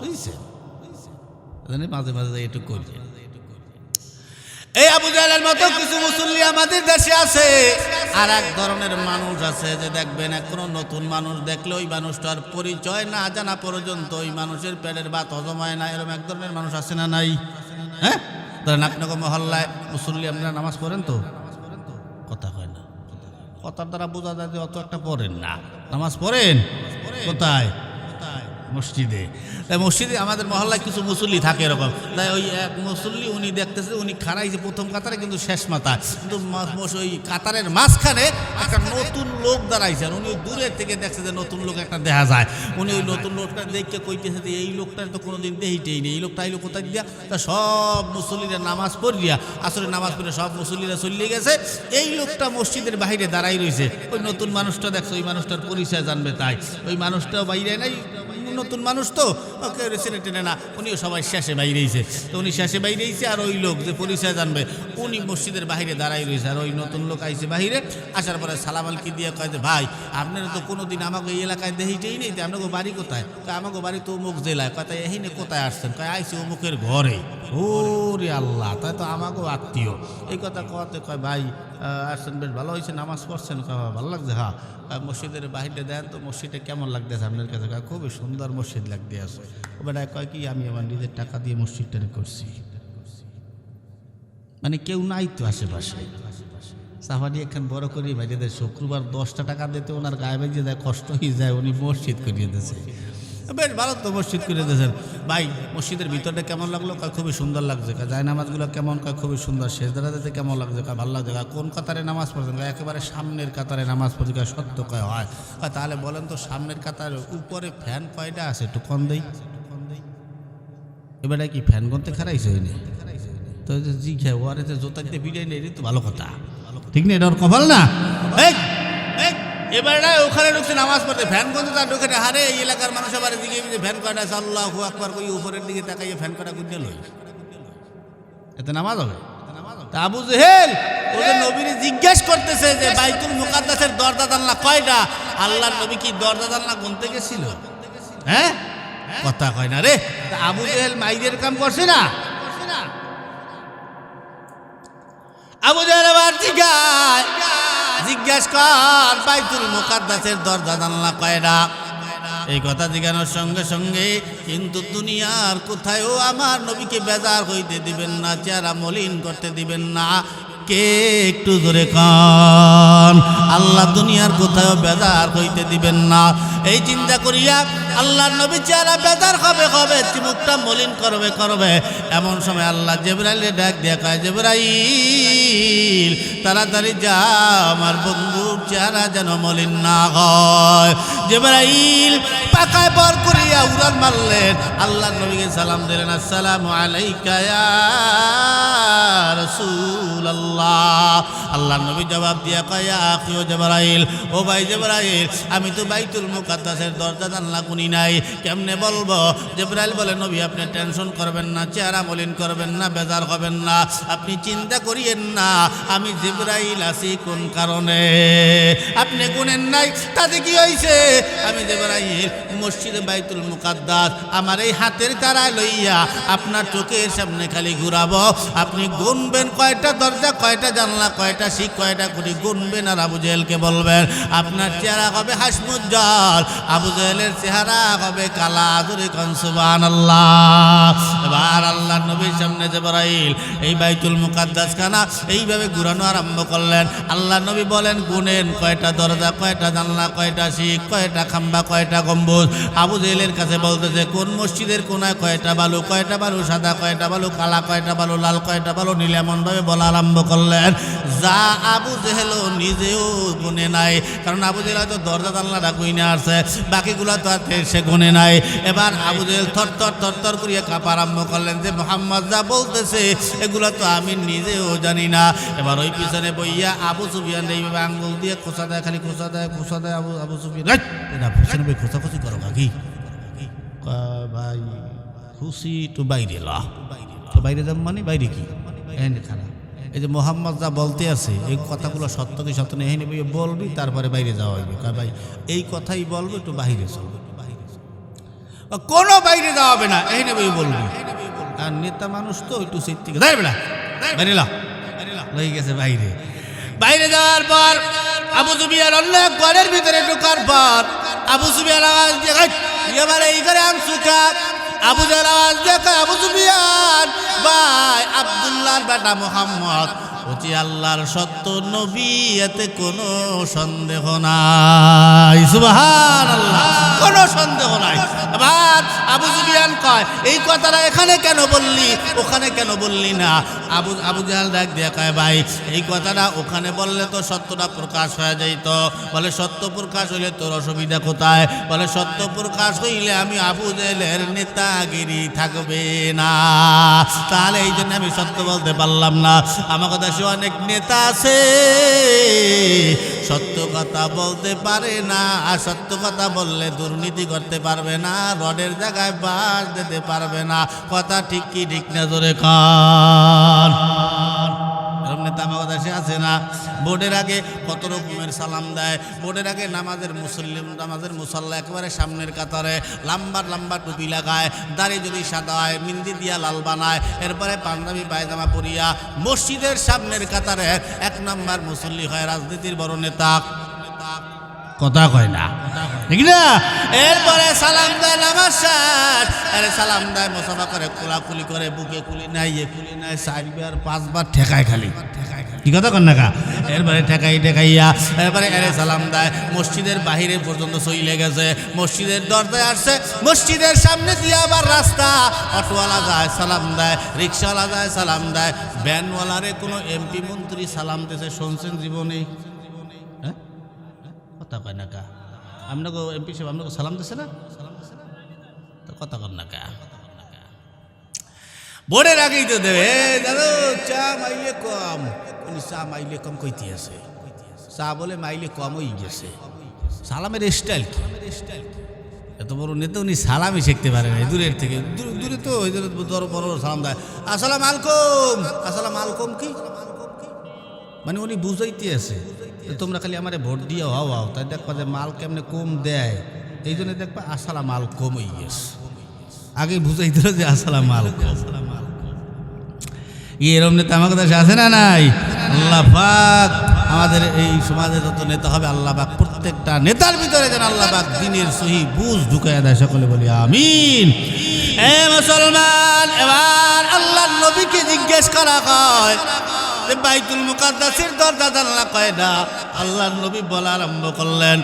A: বুঝছেন? মাঝে মাঝে যাই একটু করি। এই আবু জাহেলের মতো কিছু মুসল্লি আমাদের দেশে আছে। আর এক ধরনের মানুষ আছে যে দেখবেন কোনো নতুন মানুষ দেখলে ওই মানুষটার পরিচয় না জানা পর্যন্ত ওই মানুষের পেটের ভাত হজম হয় না, এরকম এক ধরনের মানুষ আছে না নাই? হ্যাঁ, ধরেন আপনাকে মহল্লায় মুসল্লি আপনারা নামাজ পড়েন তো, কথা হয় না, কথার দ্বারা বোঝা যায় যে অত একটা পড়েন না। নামাজ পড়েন কোথায়? মসজিদে। তাই মসজিদে আমাদের মহল্লায় কিছু মুসল্লি থাকে এরকম, তাই ওই এক মুসল্লি উনি দেখতেছে, উনি খাড়াইছে প্রথম কাতারে কিন্তু শেষ মাথা, কিন্তু ওই কাতারের মাঝখানে একটা নতুন লোক দাঁড়াইছে, আর উনি ওই দূরের থেকে দেখছে যে নতুন লোক একটা দেখা যায়। উনি ওই নতুন লোকটা দেখতে কইতেছে যে এই লোকটার তো কোনোদিন দেখিটেই নেই, এই লোকটা আইলো কোথায় দিয়া। তা সব মুসল্লিরা নামাজ পড়িয়া, আসলে নামাজ পড়ে সব মুসল্লিরা চলে গেছে, এই লোকটা মসজিদের বাইরে দাঁড়াই রয়েছে। ওই নতুন মানুষটা দেখছে, ওই মানুষটার পরিচয় জানবে, তাই ওই মানুষটাও বাইরে নাই, নতুন মানুষ তো ওকে রেসিনে টেনে না, উনিও সবাই শেষে বাইরেছে। তো উনি শেষে বাইরেছে, আর ওই লোক যে পরিচয় জানবে উনি মসজিদের বাহিরে দাঁড়াই রয়েছে। আর ওই নতুন লোক আইছে বাহিরে, আসার পরে সালাম আলকি দিয়ে কয় যে ভাই আপনারা তো কোনোদিন আমাকে এই এলাকায় দেখিটেই নেই, তো আপনাকে বাড়ি কোথায়? আমাকে বাড়ি তো অমুক জেলায়। কথা এহিনে কোথায় আসছেন? কয় আইসি অমুকের ঘরে। ও রে আল্লাহ, তাই তো আমাকেও আত্মীয়। এই কথা কওয়াতে কয় ভাই আসছেন, বেশ ভালো হয়েছে, নামাজ পড়ছেন? ভালো লাগছে। হ্যাঁ, মসজিদের বাহিরে দেন তো, মসজিদটা কেমন লাগতেছে আপনার কাছে? খুবই সুন্দর মসজিদ লাগতে আছে। ও বেটা কয় কি আমি আমার নিজের টাকা দিয়ে মসজিদটা করছি, মানে কেউ নাই তো আশেপাশে, সাফারি একখান বড় করে বাইরে দেয় শুক্রবার 10টা টাকা দিতে ওনার গায়ে বেজে যায়, কষ্ট হয়ে যায়, উনি মসজিদ করিয়ে দিয়েছে। বেশ ভালো তো মসজিদ করে দিয়েছেন। ভাই মসজিদের ভিতরটা কেমন লাগলো? কয় খুবই সুন্দর লাগছে। যায় নামাজগুলো কেমন? কয় খুবই সুন্দর। সেজদাটা দিতে কেমন লাগছে? কয় ভালো লাগছে। কোন কাতারে নামাজ পড়ছেন? একেবারে সামনের কাতারে নামাজ পড়ছি। কয় সত্য? কয় হয়। তাহলে বলেন তো সামনের কাতারের উপরে ফ্যান কয়টা আছে? একটু কম দেই। এবারে কি ফ্যান গনতে খারাইছে হয়নি তো জি খায় ওয়ারে জোতা দিতে ভিড়ে নেই, তো ভালো কথা, ঠিক না? এটা ওর কপাল না। এবারে ওখানে ঢুকছে নামাজ পড়তে, ফ্যান গনতে তার ঢুকে হারে এই এলাকার মানুষ আবার দিকে ফ্যান কয়টা আছে আল্লাহু আকবার কই উপরের দিকে তাকাইয়ে ফ্যান কয়টা গুঁজে লই, এতে নামাজ হবে? তা আবু জেহেল ওদের নবীরে জিজ্ঞেস করতেছে যে বাইতুল মুকাদ্দাসের দরজা জানলা কয়টা? আল্লাহর নবী কি দরজা জানলা গুনতে গেছিল? হ্যাঁ, কথা কয় না রে। আবু জেহেল মাইদের কাম করছে না। আবু জেহেল আবার জিজ্ঞাসা কর বাইতুল মুকাদ্দাসের দরজা জানলা কয়টা? এই কথা জিজ্ঞানোর সঙ্গে সঙ্গে কিন্তু দুনিয়ার কোথায়ও আমার নবীকে বেজার হইতে দিবেন না, চেহারা মলিন করতে দিবেন না। কে একটু জোরে কান, আল্লাহ দুনিয়ার কোথাও বেজার হইতে দিবেন না। এই চিন্তা করিয়া আল্লাহর নবী চেহারা বেজার হবে মুখটা মলিন করবে। এমন সময় আল্লাহ জিবরাইলের ডাক দিয়া কয়, জিবরাইল তাড়াতাড়ি যা, আমার বন্ধুর চেহারা যেন মলিন না হয়। জিবরাইল পাকায় বর করিয়া উড়াল মারলেন, আল্লাহর নবীকে সালাম দিলেন, আসসালামু আলাইকা ইয়া রাসূলুল্লাহ। আল্লাহর নবী জবাব দিয়া কয়, ইয়া আখি জিবরাইল, ও ভাই জিবরাইল, আমি তো বাইতুল মুকাদ্দাসের দরজা জানলা গুনি নাই, কেমনে বলবো? জিবরাইল বলে, নবী আপনি টেনশন করবেন না, চেহারা মলিন করবেন না, বেজার হবেন না, আপনি চিন্তা করিয়েন না, আমি জিবরাইল আছি কোন কারণে? আপনি গুনেন নাই তাতে কি হয়েছে? আমি জিবরাইল মসজিদে বাইতুল মুকাদ্দাস আমার এই হাতের কারায় লইয়া আপনার চোখের সামনে খালি ঘুরাবো, আপনি গুনবেন কয়টা দরজা, কয়টা জানলা, কয়টা শিক, কয়টা কুটি গুনবেন, আর আবু জেহেলকে বলবেন আপনার চেহারা হবে হাসমুজ্জ্বল, আবু জেহেলের চেহারা হবে কালা। জোরে কোন সুবহানাল্লাহ। এবার আল্লাহর নবীর সামনে জিবরাইল এই বাইতুল মুকাদ্দাস খানা এইভাবে ঘুরানো আরম্ভ করলেন। আল্লাহর নবী বলেন, গুনেন কয়টা দরজা, কয়টা জানলা, কয়টা শিক, কয়টা খাম্বা, কয়টা গম্বুজ। আবু জেহেলের কাছে বলতেছে, কোন মসজিদের কোনায় কয়টা বালু, কয়টা বালু সাদা, কয়টা বালু কালা, কয়টা বালু লাল, কয়টা বালু নীল, এমন ভাবে বলা আরম্ভ করলেন যা আবু জেহেল নিজেও গুনে নাই। কারণ আবু জেহেল হয়তো দরজা জানলাটা গুনে আসছে, বাকিগুলা তো আর সে গুনে নাই। এবার আবু জেহেল থরথর করিয়া কাঁপা আরম্ভ করলেন যে মুহাম্মদ যা বলতেছে এগুলা তো আমি নিজেও জানি না। এবার ওই পিছনে বইয়া আবু সুফিয়ান এইভাবে আঙ্গুল দিয়ে খোঁচা দেয়, খালি খোঁচা দেয়। আবু সুফিয়ান পিছনে বই খোঁচাখুচি করো কাকি, ভাই খুশি তো বাইরে বাইরে যাব মানে বাইরে কি খারাপ। এই যে মোহাম্মদ যা বলতে আছে এই কথাগুলো সত্য কি সত্য নেই, এখানে বলবি তারপরে বাইরে যাওয়া হইবে। ভাই এই কথাই বলবো, একটু বাইরে চলবে, কোনো বাইরে যাওয়া হবে না, এখানে বলবি। আর নেতা মানুষ তো একটু সিট থেকে বাইরে লই গেছে। বাইরে যাওয়ার পর আবু সুফিয়ান অন্য ঘরের ভিতরে ঢোকার পর আবু সুফিয়ান আওয়াজ দিয়ে এবারে এই ঘরে আমসুকা। আবু জেহেল আওয়াজ দিয়ে আবু সুফিয়ান ভাই আব্দুল্লাহর বেটা মুহাম্মদ হচ্ছে আল্লাহর সত্য নবী, এতে কোনো সন্দেহ নাই। সুবহানাল্লাহ, কোনো সন্দেহ নাই। এবার আবু সুফিয়ান কয়, এই কথাটা এখানে কেন বললি, ওখানে কেন বললি না? আবু জেহেল ডাক দিয়ে কয়, ভাই এই কথাটা ওখানে বললে তো সত্যটা প্রকাশ হয়ে যাইত। বলে সত্য প্রকাশ হইলে তোর অসুবিধা কোথায়? বলে সত্য প্রকাশ হইলে আমি আবু জেহেলের নেতাগিরি থাকবে না, তাহলে এই জন্য আমি সত্য বলতে পারলাম না। আমার কথা অনেক নেতা আছে সত্য কথা বলতে পারে না, আর সত্য কথা বললে দুর্নীতি করতে পারবে না, রডের জায়গায় বাস দিতে পারবে না। কথা ঠিক কি ঠিক না? জোরে কান। নেতা আমার দেশে আছে না? বোর্ডের আগে কত রকমের সালাম দেয়, বোর্ডের আগে নামাজের মুসল্লা একেবারে সামনের কাতারে লম্বা টুপি লাগায়, দাড়ি যদি সাদা হয় মিন্দি দিয়া লাল বানায়, এরপরে পাঞ্জাবি পায়জামা পরিয়া মসজিদের সামনের কাতারে 1 নম্বর মুসল্লি হয়, রাজনীতির বড় নেতা। কথা কয় না? ঠিক না? এরপরে সালাম দেয়, নামাজ শেষ। আরে সালাম দেয়, মোসাফা করে, কোলাকুলি করে, বুকে কুলি নাই, এ কুলি নাই, 4বার 5বার ঠেকায় খালি। কি কথা কন না কা? এরপরে ঠেকাইয়া এরপরে এরে সালাম দেয়। মসজিদের বাহিরে পর্যন্ত চলে গেছে, মসজিদের দরজায় আসছে, মসজিদের সামনে দিয়ে আবার রাস্তা, অটোওয়ালা যায় সালাম দেয়, রিক্সাওয়ালা যায় সালাম দেয়, ভ্যানওয়ালারে কোনো এমপি মন্ত্রী সালাম দিয়েছে শুনছেন জীবনে? হ্যাঁ, কথা কয় না কা? আপনাকে এমপি সাহেব আপনাকে সালাম দিছে না? তো কথা কন না কা? বোর্ডের আগেই তো দেবে, দাদু চা মাইলে কম, উনি চা মাইলে কম কইতে আছে, চা বলে মাইলে কম হয়ে গেছে। সালামের স্টাইল কি? এত বড় নেতা উনি সালামই শিখতে পারে না, দূরের থেকে, দূরে তো ওই বড় বড় সালাম দেয়, আসসালাম আলাইকুম। আসসালাম আলাইকুম কি মানে উনি বুঝাইতে আছে তোমরা খালি আমারে ভোট দিয়ে হও, তাই দেখবা যে মাল কেমনে কম দেয়, এই জন্য দেখবা আসসালাম আলাইকুম হয়ে গেছে। আগে বুঝাই দিল যে আসসালাম আলাইকুম। এরকম নেতা আমার কাছে আছে না নাই? আল্লাহ পাক আমাদের এই সমাজে যত নেতা হবে, আল্লাহ পাক প্রত্যেকটা নেতার ভিতরে যেন আল্লাহ পাক দ্বীনের সহি বুঝ ঢুকাইয়া দেয়। সকলে বলি আমিন। এ মুসলমান, এবার আল্লাহর নবীকে জিজ্ঞেস করা হয় যে বাইতুল মুকাদ্দাসের দরজা জানলা কয়টা? আল্লাহর নবী বলা আরম্ভ করলেন।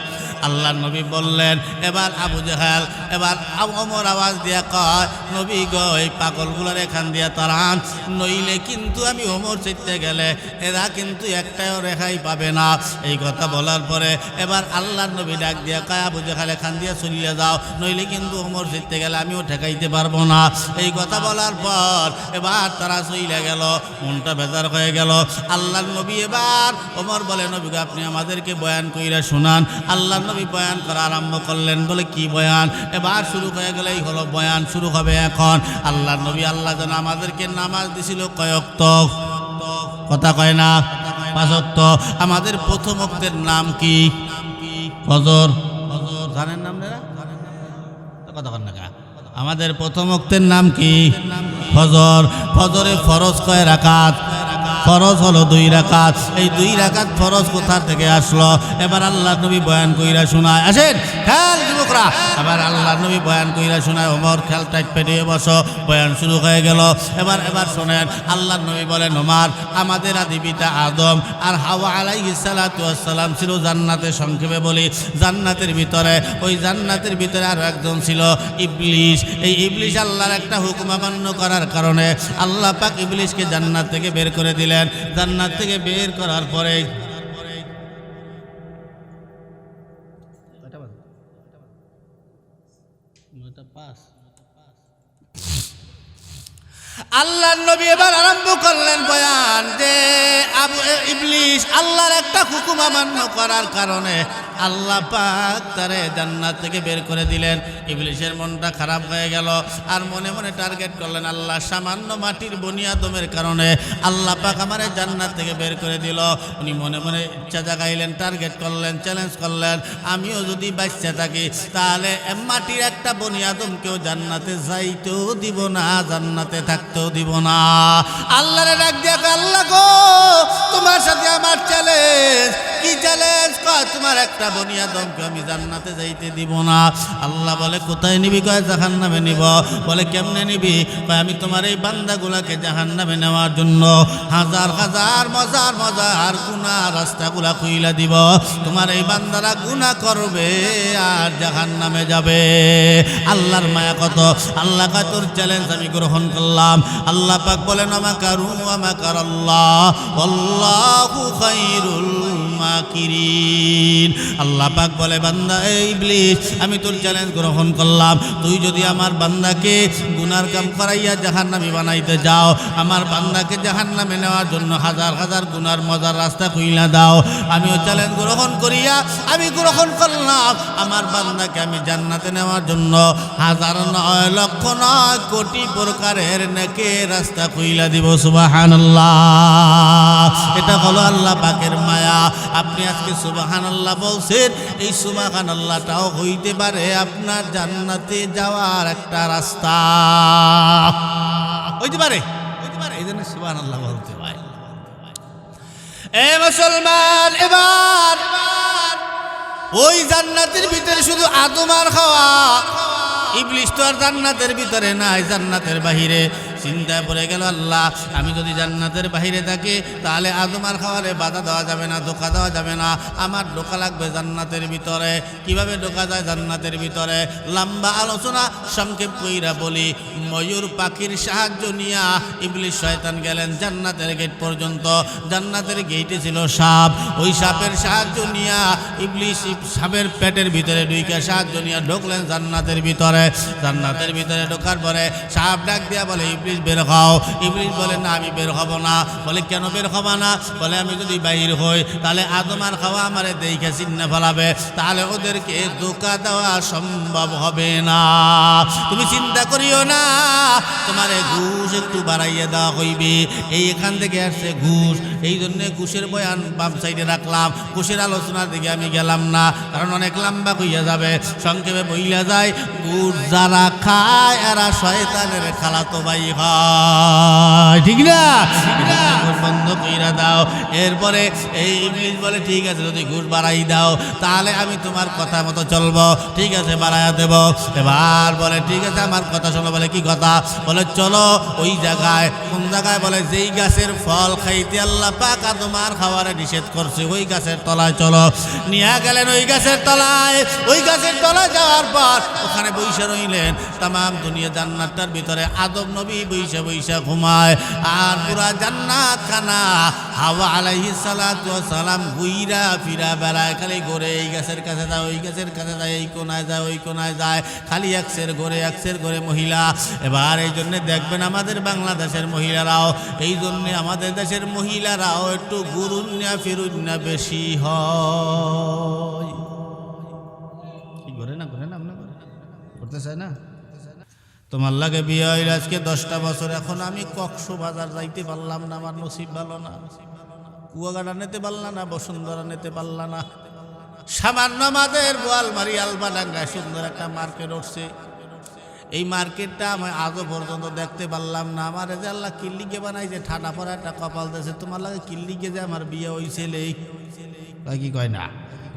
A: আল্লাহর নবী বললেন, এবার আবু জাহাল, এবার ওমর আওয়াজ দিয়া কয়, নবী গো এই পাগলগুলোর এখান দিয়া তারান, নইলে কিন্তু আমি ওমর চিনতে গেলে এরা কিন্তু একটাও রেখাই পাবে না। এই কথা বলার পরে এবার আল্লাহর নবী ডাক দিয়া কয়, আবু জাহাল এখান দিয়া চলিয়ে যাও, নইলে কিন্তু ওমর চিনতে গেলে আমিও ঠেকাইতে পারবো না। এই কথা বলার পর এবার তারা চলে গেল, মনটা বেজার হয়ে গেল। আল্লাহর নবী এবার ওমর বলে, নবী গো আপনি আমাদেরকে বয়ান কইরা শোনান। আল্লাহর নবী বয়ান করা আরম্ভ করলেন। বলে কি বয়ান? এবার শুরু হয়ে গেল, এই হলো বয়ান শুরু হবে এখন। আল্লাহর নবী, আল্লাহ যেন আমাদেরকে নামাজ দিছিল কয় ওয়াক্ত? কথা কয় না? 5 ওয়াক্ত। আমাদের প্রথম ওয়াক্তের নাম কি? ফজর। ফজর জানেন নাম না? কথা কন না কা? আমাদের প্রথম ওয়াক্তের নাম কি? ফজর। ফজরে ফরজ কয় রাকাত? ফরজ হলো 2 রাকাত। এই 2 রাকাত ফরজ কোথা থেকে আসলো? এবার আল্লাহ নবী বয়ান কইরা শোনায়। আসেন খেল যুবকরা, এবার আল্লাহ নবী বয়ান কইরা শোনায়। ওমর খেল টাইট পেটিয়ে বসো, বয়ান শুরু হয়ে গেল। এবার শোনেন, আল্লাহ নবী বলেন, ওমর আমাদের আদি পিতা আদম আর হাওয়া আলাইহিস সালাতু ওয়াস সালাম ছিল জান্নাতে। সংক্ষেপে বলি, জান্নাতের ভিতরে, ওই জান্নাতের ভিতরে আরো একজন ছিল ইবলিস। এই ইবলিস আল্লাহর একটা হুকুম অমান্য করার কারণে আল্লাহ পাক ইবলিসকে জান্নাত থেকে বের করে দিলেন। জান্নাত থেকে বের করার পরে আল্লাহর নবী এবার আরম্ভ করলেন বয়ান যে ইবলিস আল্লাহর একটা হুকুম অমান্য করার কারণে আল্লাহ পাক তারে জান্নাত থেকে বের করে দিলেন। ইবলিসের মনটা খারাপ হয়ে গেল, আর মনে মনে টার্গেট করলেন, আল্লাহ সামান্য মাটির বনিয়াদমের কারণে আল্লাহ পাক আমারে জান্নাত থেকে বের করে দিল। উনি মনে মনে ইচ্ছা জাগাইলেন, টার্গেট করলেন, চ্যালেঞ্জ করলেন, আমিও যদি বাঁচতে থাকি তাহলে মাটির একটা বনিয়াদমকেও জান্নাতে যাইতেও দিব না, জান্নাতে থাকতেও দিব না। আল্লাহরে ডাক দিয়া কয়, আল্লাহ গো তোমার সাথে আমার চ্যালেঞ্জ। কি চ্যালেঞ্জ? কয় তোমার একটা বনিয়াদমকে আমি জান্নাতে যাইতে দিব না। আল্লাহ বলে, কোথায় নিবি? কয় জাহান্নামে নিব। বলে কেমনে নিবি? কয় আমি তোমার এই বান্দাগুলাকে জাহান্নামে নেওয়ার জন্য হাজার হাজার মজার মজার গুনাহ রাস্তাগুলা খুইলা দিব। তোমার এই বান্দারা গুনাহ করবে আর জাহান্নামে যাবে। আল্লাহর মায়া কত! আল্লাহ কয় তোর চ্যালেঞ্জ আমি গ্রহণ করলাম। আল্লাহ পাক বলেন, আমাকারু ওয়া মাকারাল্লাহ আল্লাহু খায়রুল মাকিরিন। আল্লাহ পাক বলে, বান্দা এই ইবলিস আমি তোর চ্যালেঞ্জ গ্রহণ করলাম। তুই যদি আমার বান্দাকে গুনার কাম করাইয়া জাহান্নামী বানাইতে যাও, আমার বান্দাকে জাহান্নামে নেওয়ার জন্য হাজার হাজার গুনার মজার রাস্তা খুইলা দাও, আমিও চ্যালেঞ্জ গ্রহণ করিয়া আমি গ্রহণ করলাম আমার বান্দাকে আমি জান্নাতে নেওয়ার জন্য হাজার নয় লক্ষ নয় কোটি প্রকারের নেকের রাস্তা খুইলা দিব। সুবহানাল্লাহ। এটা হলো আল্লাহ পাকের মায়া। আপনি আজকে সুবহানাল্লাহ বলছেন, এই সুবহানাল্লাহটাও হইতে পারে আপনার জান্নাতে যাওয়ার একটা রাস্তা হইতে পারে। এই জন্য সুবহানাল্লাহ বলতে হয়। এ মুসলমান, এবার ওই জান্নাতের ভিতরে শুধু আদম আর হাওয়া ইবলিস তো আর জান্নাতের ভিতরে নাই, জান্নাতের বাহিরে। চিন্তায় পড়ে গেল, আল্লাহ আমি যদি জান্নাতের বাহিরে থাকি তাহলে আদম আর হাওয়ারে বাধা দেওয়া যাবে না, ধোকা দেওয়া যাবে না, আমার ঢোকা লাগবে জান্নাতের ভিতরে। কিভাবে ঢোকা যায় জান্নাতের ভিতরে? লম্বা আলোচনা সংক্ষেপ কইরা বলি, ময়ূর পাখির সাহায্য নিয়া ইবলিস শয়তান গেলেন জান্নাতের গেট পর্যন্ত। জান্নাতের গেটে ছিল সাপ, ওই সাপের সাহায্য নিয়া ইবলিস সাপের পেটের ভিতরে ঢুকে সাহায্য নিয়ে ঢুকলেন জান্নাতের ভিতরে। জান্নাতের ভিতরে ঢোকার পরে সাপ ডাক দিয়া বলে, ইবলিস বের হও। ইবলিস বলে, না আমি বের হব না। বলে, কেন বের হবা না? বলে, আমি যদি বাইর হই তাহলে আদম আর হাওয়া আমারে দেখে চিন্না ফেলাবে, তাহলে ওদেরকে ধোঁকা দেওয়া সম্ভব হবে না। তুমি চিন্তা করিও না, তোমারে ঘুষ একটু বাড়াইয়া দেওয়া হইবে। এখান থেকে আসছে ঘুষ, এই জন্য ঘুষের বয়ান বাম সাইডে রাখলাম, ঘুষের আলোচনার দিকে আমি গেলাম না, কারণ অনেক লম্বা হইয়া যাবে। সংক্ষেপে বইলা যায়, ঘুষ যারা খায় এরা শয়তানের খালাতো ভাই হয়, ঠিক না? বন্ধ কইরা দাও। এরপরে এই ইবলিস বলে, ঠিক আছে যদি ঘুষ বাড়াই দাও তাহলে আমি তোমার কথা মতো চলবো, ঠিক আছে বাড়াইয়া দেব। এবার বলে, ঠিক আছে আমার কথা শোনো। বলে, কি কথা? বলে, চলো ওই জায়গায়। কোন জায়গায়? বলে, যেই গাছের ফল খাইতে আল্লাহ পাক আদম আর হাওয়ারে নিষেধ করছে ওই গাছের তলায় চলো। নিয়ে গেলেন ওই গাছের তলায়। ওই গাছের তলায় যাওয়ার পর ওখানে বইসা রইলেন। তামাম দুনিয়া জান্নাতটার ভিতরে আদম নবী বইসা বইসা ঘুমায়, আর পুরা জান্নাত খানা হাওয়া আলাইহিস সালাতু ওয়াস সালাম ঘুইরা ফিরা বেড়ায়, খালি ঘুরে এই গাছের কাছে যায়, ওই গাছের কাছে যায়, এই কোনায় যায়, ওই কোনায় যায়, খালি একসের ঘরে মহিলা। এবার এই জন্যে দেখবেন আমাদের বাংলাদেশের মহিলারাও, এই জন্যে আমাদের দেশের মহিলারাও একটু গুরুন্যা ফিরুন্যা বেশি হয়। ঘরে না আপনার করতে চায় না? তোমার লাগে বিয়ে হইল আজকে 10টা বছর, এখন আমি কক্সবাজার যাইতে পারলাম না, আমার নসিব ভালো না। কুয়াকাটা নিতে পারলাম না, বসুন্ধরা নিতে পারলাম না। সামান্য আমাদের বোয়ালমারি আলবাডাঙ্গায় সুন্দর একটা মার্কেট উঠছে, এই মার্কেটটা আমি আজও পর্যন্ত দেখতে পারলাম না। আমার যে আল্লাহ কিল্লিকে বানাইছে, ঠাডা পরা একটা কপাল দিয়েছে, তোমার লাগে কিল্লিকে যে আমার বিয়ে হয়েছিল কি কয় না?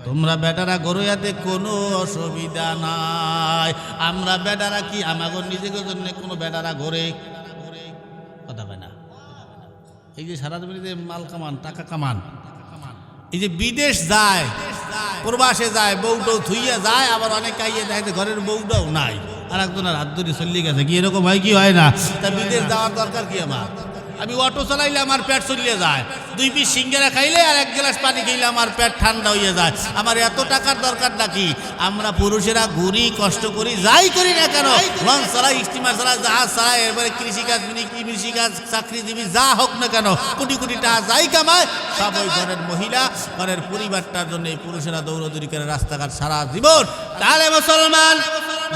A: তোমরা বেটারা গরুয়াতে কোনো অসুবিধা নাই। আমরা বেটারা কি আমাদের নিজেদের জন্য কোনো বেটারা গড়ে কথা কয় না? এই যে সারা যে মাল কামান, টাকা কামান, এই যে বিদেশ যায়, প্রবাসে যায়, বউটাও থুইয়া যায়, আবার অনেক কাইয়ে দেখে ঘরের বউটাও নাই, আর একজনের হাত ধরে চল্লি গেছে। কি এরকম হয় কি হয় না? তা বিদেশ যাওয়ার দরকার কি আমার? আমি অটো চালাইলে আমার পেট চলিয়ে যায়, 2 পিস সিঙ্গারা খাইলে আর 1 গ্লাস পানি খাইলে আমার পেট ঠান্ডা হয়ে যায়। আমার এত টাকার দরকার নাকি? আমরা পুরুষেরা ঘুরি, কষ্ট করি, যাই করি না কেন, লঞ্চ চালাই, স্টিমার চালাই, জাহাজ চালাই, এরপরে কৃষিকাজ, কৃষিকাজ, চাকরিজীবী যা হোক না কেন, কোটি কোটি টাকা যাই কামায়, সব ওই ঘরের মহিলা, ঘরের পরিবারটার জন্য এই পুরুষেরা দৌড়দৌড়ি করে রাস্তাঘাট সারা জীবন। তাহলে মুসলমান,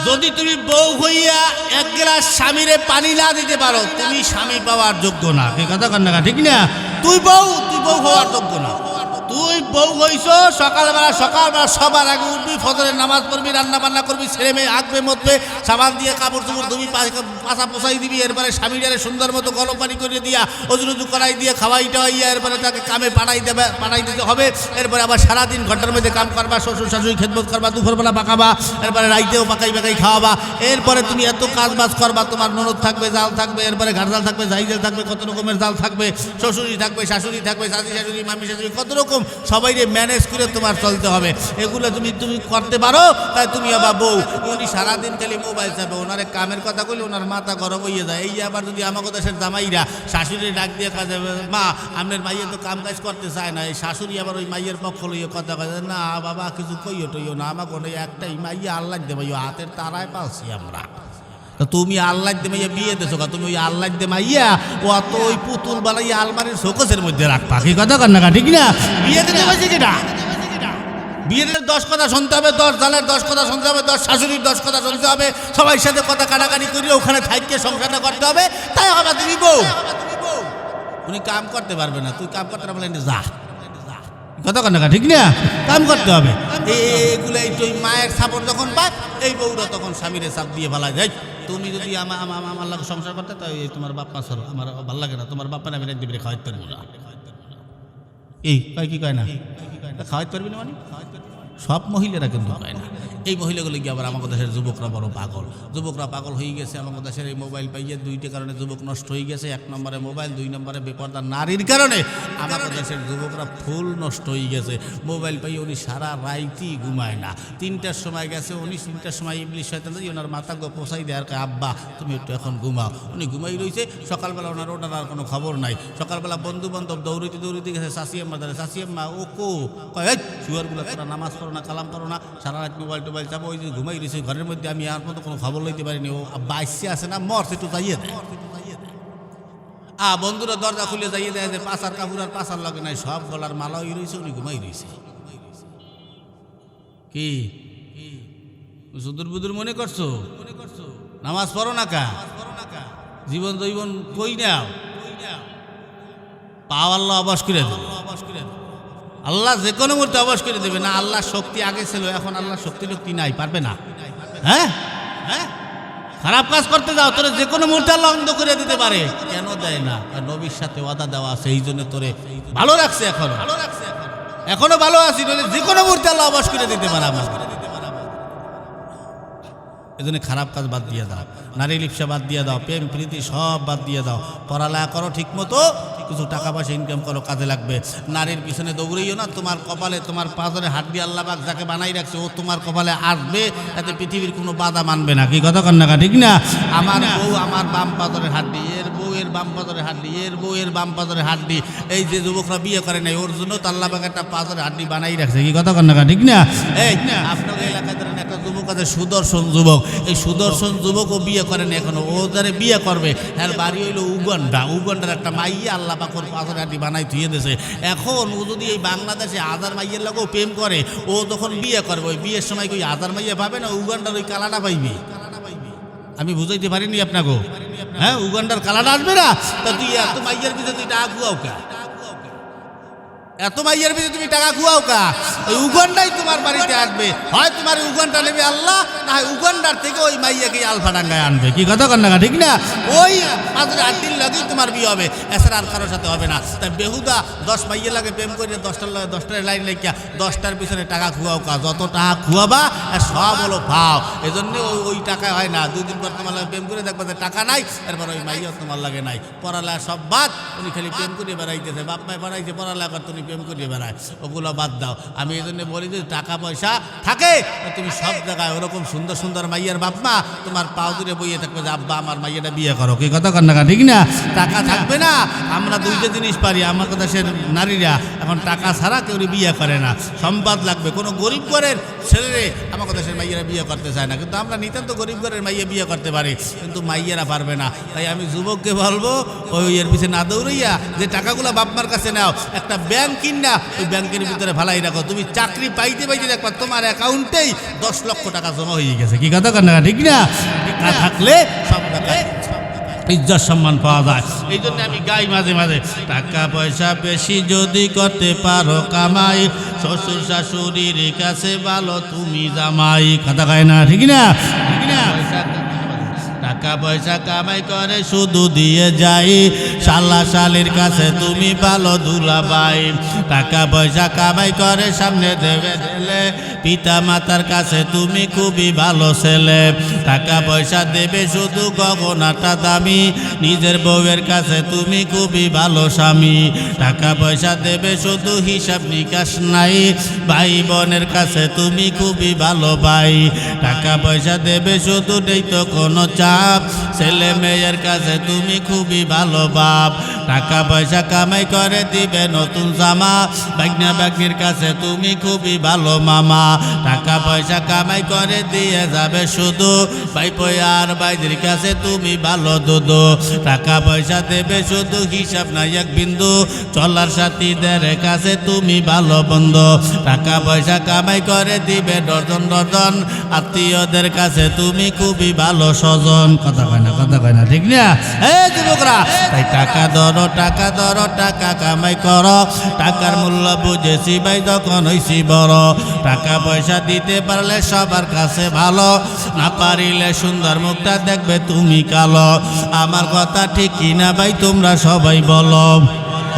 A: যদি তুমি বউ হইয়া 1 গ্লাস স্বামীরে পানি না দিতে পারো, তুমি স্বামী পাওয়ার যোগ্য না। কি কথা কন না? ঠিক না? তুই বউ হওয়ার যোগ্য না। তুই বউ হইছ, সকালবেলা সবার আগে উঠবি, ফজরের নামাজ পড়বি, রান্না বান্না করবি, ছেলে মেয়ে আঁকবে মতবে, সাবান দিয়ে কাপড় চোপড় ধুবি, পাশা পোছাই দিবি, এরপরে স্বামীটারে সুন্দর মতো গরম পানি করে দিয়া অজুরুজু করাই দিয়ে খাওয়াই টাওয়াইয়া এরপরে তাকে কামে পাঠাই দিতে হবে। এরপরে আবার সারাদিন ঘন্টার মধ্যে কাম করবা, শ্বশুর শাশুড়ি খেদমত করবা, দুপুরবেলা পাকাবা, এরপরে রাইতেও পাকাই খাওয়াবা। এরপরে তুমি এত কাজ বাজ করবা, তোমার ননদ থাকবে, জাল থাকবে, এরপরে ঘাট জাল থাকবে, জাল থাকবে, কত রকমের জাল থাকবে, শ্বশুরি থাকবে, শাশুড়ি থাকবে, শাশুড়ি শাশুড়ি, মামি শাশুড়ি, কত রকম সবাইকে ম্যানেজ করে তোমার চলতে হবে। এগুলো তুমি করতে পারো, তাই তুমি আবার বউ। উনি সারাদিন খালি মোবাইল চাপে, ওনারে কামের কথা বলে ওনার মাথা গরম হয়ে যায়। এই আবার যদি আমাকে দেশের জামাইরা শাশুড়ি ডাক দিয়ে কাজে, মা আপনার মাইয়ে তো কাম কাজ করতে চায় না, এই শাশুড়ি আবার ওই মাইয়ের পক্ষ লইয়ে কথা কয়, না বাবা কিছু কইও টইও না, আমাকে ওই একটাই মাইয়ে আল্লাহ দেবে, হাতের তারায় পালছি আমরা। তুমি আল্লাহ দে মাইয়া বিয়ে দেছো, তুমি ওই আল্লাহ দে মাইয়া অত ওই পুতুল বানাইয়া আলমারির শোকেসের মধ্যে রাখবা। কি কথা কন না? ঠিক না? বিয়ে দিতে পারছি কিনা? বিয়ের 10 কথা শুনতে হবে, 10 জালের 10 কথা শুনতে হবে, 10 শাশুড়ির 10 কথা শুনতে হবে, সবাই সাথে কথা কাটাকাটি করিয়ে ওখানে থাইকে সংসারটা করতে হবে, তাই হবে তুমি বউ। উনি কাম করতে পারবে না, তুই কাম করতে পারলে যা, কথা কন না? ঠিক না? কাম করতে হবে। এইগুলো এই মায়ের সাপোর্ট যখন পায়, এই বউরা তখন স্বামীরে চাপ দিয়ে ফেলা যায়। তুমি যদি আমার লাগে সংসার করতে, তাই তোমার বাপ মা সরো, আমার ভালো লাগে না, তোমার বাপ মা আমি দিবি খাওয়াইতে পারবো না। এই কয় কি কয় না? খাওয়াইতে পারবি না মানে সব মহিলারা কিন্তু কয় না। এই মহিলাগুলো গিয়ে আবার আমাদের দেশের যুবকরা বড় পাগল, যুবকরা পাগল হয়ে গেছে। আমাদের দেশের এই মোবাইল পাইয়ে দুইটা কারণে যুবক নষ্ট হয়ে গেছে। এক নম্বরে মোবাইল, দুই নম্বরে বেপরদা নারীর কারণে আমাদের দেশের যুবকরা ফুল নষ্ট হয়ে গেছে। মোবাইল পাইয়ে উনি সারা রাইতেই ঘুমায় না। 3টার সময় গেছে উনি, 3টার সময় ইবলিশ শয়তান ওনার মাথা পোষাই দেয় আর আব্বা তুমি একটু এখন ঘুমাও। উনি ঘুমাই রয়েছে। সকালবেলা ওনার আর কোনো খবর নাই। সকালবেলা বন্ধু বান্ধব দৌড়িতে দৌড়িতে গেছে চাষিয়াম্মা ধরে, চাষিয়াম্মা ও কো কয় শুয়ারগুলো তোরা নামাজ পড়ো না, কালাম করো না, সারা রাত মোবাইল টোবাইল চাপো। ওই যে ঘুমাই রয়েছে ঘরের মধ্যে, আমি আর মতো কোনো খবর লইতে পারিনি। ও বাইসে আছে না মরছে, একটু যাইয়ে দেয়। বন্ধুরা দরজা খুলে যাইয়ে দেয় যে পাশার কাপড় আর পাশার লাগে নাই, সব গলার মালা হয়ে রয়েছে, উনি ঘুমাই রয়েছে। কি সুদূর বুদুর মনে করছো? নামাজ পড়ো না কা, জীবন দৈবন কই নাও, পাও আল্লাহ অবাস করে দেবে। আল্লাহ যে কোনো মুহূর্তে অবাস করে দেবে না। আল্লাহ শক্তি আগে ছিল, এখন আল্লাহ শক্তি নাই, পারবে না। হ্যাঁ হ্যাঁ, খারাপ কাজ করতে যাও তোরে যে কোনো মুহূর্তে আল্লাহ অন্ধ করে দিতে পারে। কেন দেয় না? নবীর সাথে ওয়াদা দেওয়া আছে, এই জন্য তোরে ভালো রাখছে। এখনো ভালো আছি, নইলে যে কোনো মুহূর্তে আল্লাহ অবাস করে দিতে পারে আমার। এজন্য খারাপ কাজ বাদ দিয়ে দাও, নারী লিপসা বাদ দিয়ে দাও, প্রেম প্রীতি সব বাদ দিয়ে দাও। পড়ালেখা করো ঠিক মতো, কিছু টাকা পয়সা ইনকাম করো, কাজে লাগবে। নারীর পিছনে দৌড়িও না। তোমার কপালে, তোমার পাঁজরে হাড্ডি আল্লাহ পাক যাকে বানাই রাখছে, ও তোমার কপালে আসবে, এতে পৃথিবীর কোনো বাধা মানবে না। কি কথা কন্যা, ঠিক না? আমার বউ আমার বাম পাঁজরের হাড্ডি, এর বউয়ের বাম পাঁজরের হাড্ডি, এর বউয়ের বাম পাঁজরের হাড্ডি। এই যে যুবকরা বিয়ে করে নাই, ওর জন্য তো আল্লাহ পাক একটা পাঁজরের হাড্ডি বানাই রাখছে। কি কথা কন্যা, ঠিক না? এই আপনার এলাকায় ধরেন একটা যুবক আছে সুদর্শন যুবক, এই সুদর্শন যুবকও বিয়ে করেন এখনো। ও যারা বিয়ে করবে এর বাড়ি হইলো উগান্ডা। উগান্ডার একটা মাইয়া আল্লাহ পাকর পাঁচর হাড্ডি বানাই ধুয়ে দিয়েছে। এখন ও যদি এই বাংলাদেশে আজার মাইয়ের লগেও প্রেম করে, ও যখন বিয়ে করবে, ওই বিয়ের সময় কি আজার মাইয়া পাবে না উগান্ডার ওই কালাটা পাইবি? আমি বুঝাইতে পারিনি আপনাকে? হ্যাঁ, উগান্ডার কালাটা আসবে না। তা তুই এত মাইয়ের ভিতরে তুই টাকা খুয়াও কা, এত মাইয়ের ভিতরে তুমি টাকা খুয়াও কা? ওই উগান্ডাই তোমার বাড়িতে আসবে। হয় তোমার উগান্ডা নেবে আল্লাহ, না হয় উগান্ডার থেকে ওই মাইয়াকে আলফাডাঙ্গায় আনবে। কি কথা কন না, ঠিক না? ওই পাঁচরে আটটির লাগেই তোমার বিয়ে হবে, এছাড়া আর কারোর সাথে হবে না। তাই বেহুদা 10 মাইয়ের লাগে প্রেম করে 10টার লাইন লেখিয়া 10টার পিছনে টাকা খুয়াও কা। যত টাকা খুয়াবা সব হলো ভাও। এই জন্য ওই টাকা হয় না। 2 দিন পর তোমার লাগে প্রেম করে দেখবা যে টাকা নাই, এরপর ওই মাইয়া তোমার লাগে নাই। পড়ালেখা সব বাদ, উনি খালি প্রেম করে বেড়াইতেছে। বাপ মায় বাড়াইছে পড়ালেখা কর, তুমি প্রেম করে বেড়ায়, ওগুলো বাদ দাও। আমি এই জন্য বলি যে টাকা পয়সা থাকে তুমি সব জায়গায় ওরকম সুন্দর সুন্দর মাইয়ার বাপ মা তোমার পাও দূরে বইয়ে থাকবে যে আব্বা আমার মাইয়াটা বিয়ে করো। কি কথা কন না, ঠিক না? টাকা থাকবে না। আমরা 2টা জিনিস পারি, আমার দেশের নারীরা এখন টাকা ছাড়া কেউ বিয়ে করে না, সম্পদ লাগবে। কোনো গরিব ঘরের ছেলেরে আমার দেশের মাইয়েরা বিয়ে করতে চায় না, কিন্তু আমরা নিতান্ত গরিব ঘরের মাইয়া বিয়ে করতে পারি, কিন্তু মাইয়েরা পারবে না। তাই আমি যুবককে বলবো ওই এর পিছিয়ে না দৌড়াইয়া যে টাকাগুলো বাপমার কাছে নাও, একটা ব্যাংক কিনা ওই ব্যাংকের ভিতরে ভালাই রাখো। তুমি চাকরি পাইতে পাইতে দেখবা তোমার অ্যাকাউন্টেই 10 লক্ষ টাকা জমা হয়ে গেছে। কি কথা কন না, ঠিক না? টাকা থাকলে সব টাকা ইজ্জত সম্মান পাওয়া যায়। এই জন্য আমি গাই মাঝে মাঝে, টাকা পয়সা বেশি যদি করতে পারো কামাই, শ্বশুর শাশুড়ির কাছে ভালো তুমি জামাই। কথা কয় না, ঠিক না? ঠিক না? টাকা পয়সা কামাই করে শুধু দিয়ে যাই, শালা শালির কাছে তুমি ভালো দুলাভাই। টাকা পয়সা কামাই করে সামনে দেবে ঢেলে, পিতা মাতার কাছে তুমি খুবই ভালো ছেলে। টাকা পয়সা দেবে শুধু গগনাটা দামি, নিজের বউয়ের কাছে তুমি খুবই ভালো স্বামী। টাকা পয়সা দেবে শুধু হিসাব নিকাশ নাই, ভাই বোনের কাছে তুমি খুবই ভালো ভাই। টাকা পয়সা দেবে শুধু নেই তো কোনো চাপ, ছেলে মেয়ের কাছে তুমি খুবই ভালো বাপ। টাকা পয়সা কামাই করে দিবে নতুন জামা, বাগনা বাগনির কাছে তুমি খুবই ভালো মামা। টাকা পয়সা কামাই করে দিয়ে যাবে শুধু, ভাইপো আর ভাইদের কাছে তুমি ভালো দুদু। টাকা পয়সা দেবে শুধু হিসাব নাই এক বিন্দু, চলার সাথীদের কাছে তুমি ভালো বন্ধু। টাকা পয়সা কামাই করে দিবে ডজন ডজন, আত্মীয়দের কাছে তুমি খুবই ভালো স্বজন। কথা কয় না, কথা কয় না, ঠিক না? এই যুবকরা, তাই টাকা ধরো, টাকা ধরো, টাকা কামাই করো। টাকার মূল্য বুঝেছি ভাই যখন হইছি বড়। টাকা পয়সা দিতে পারলে সবার কাছে ভালো, না পারিলে সুন্দর মুখটা দেখবে তুমি কালো। আমার কথা ঠিক কিনা ভাই তোমরা সবাই বলো?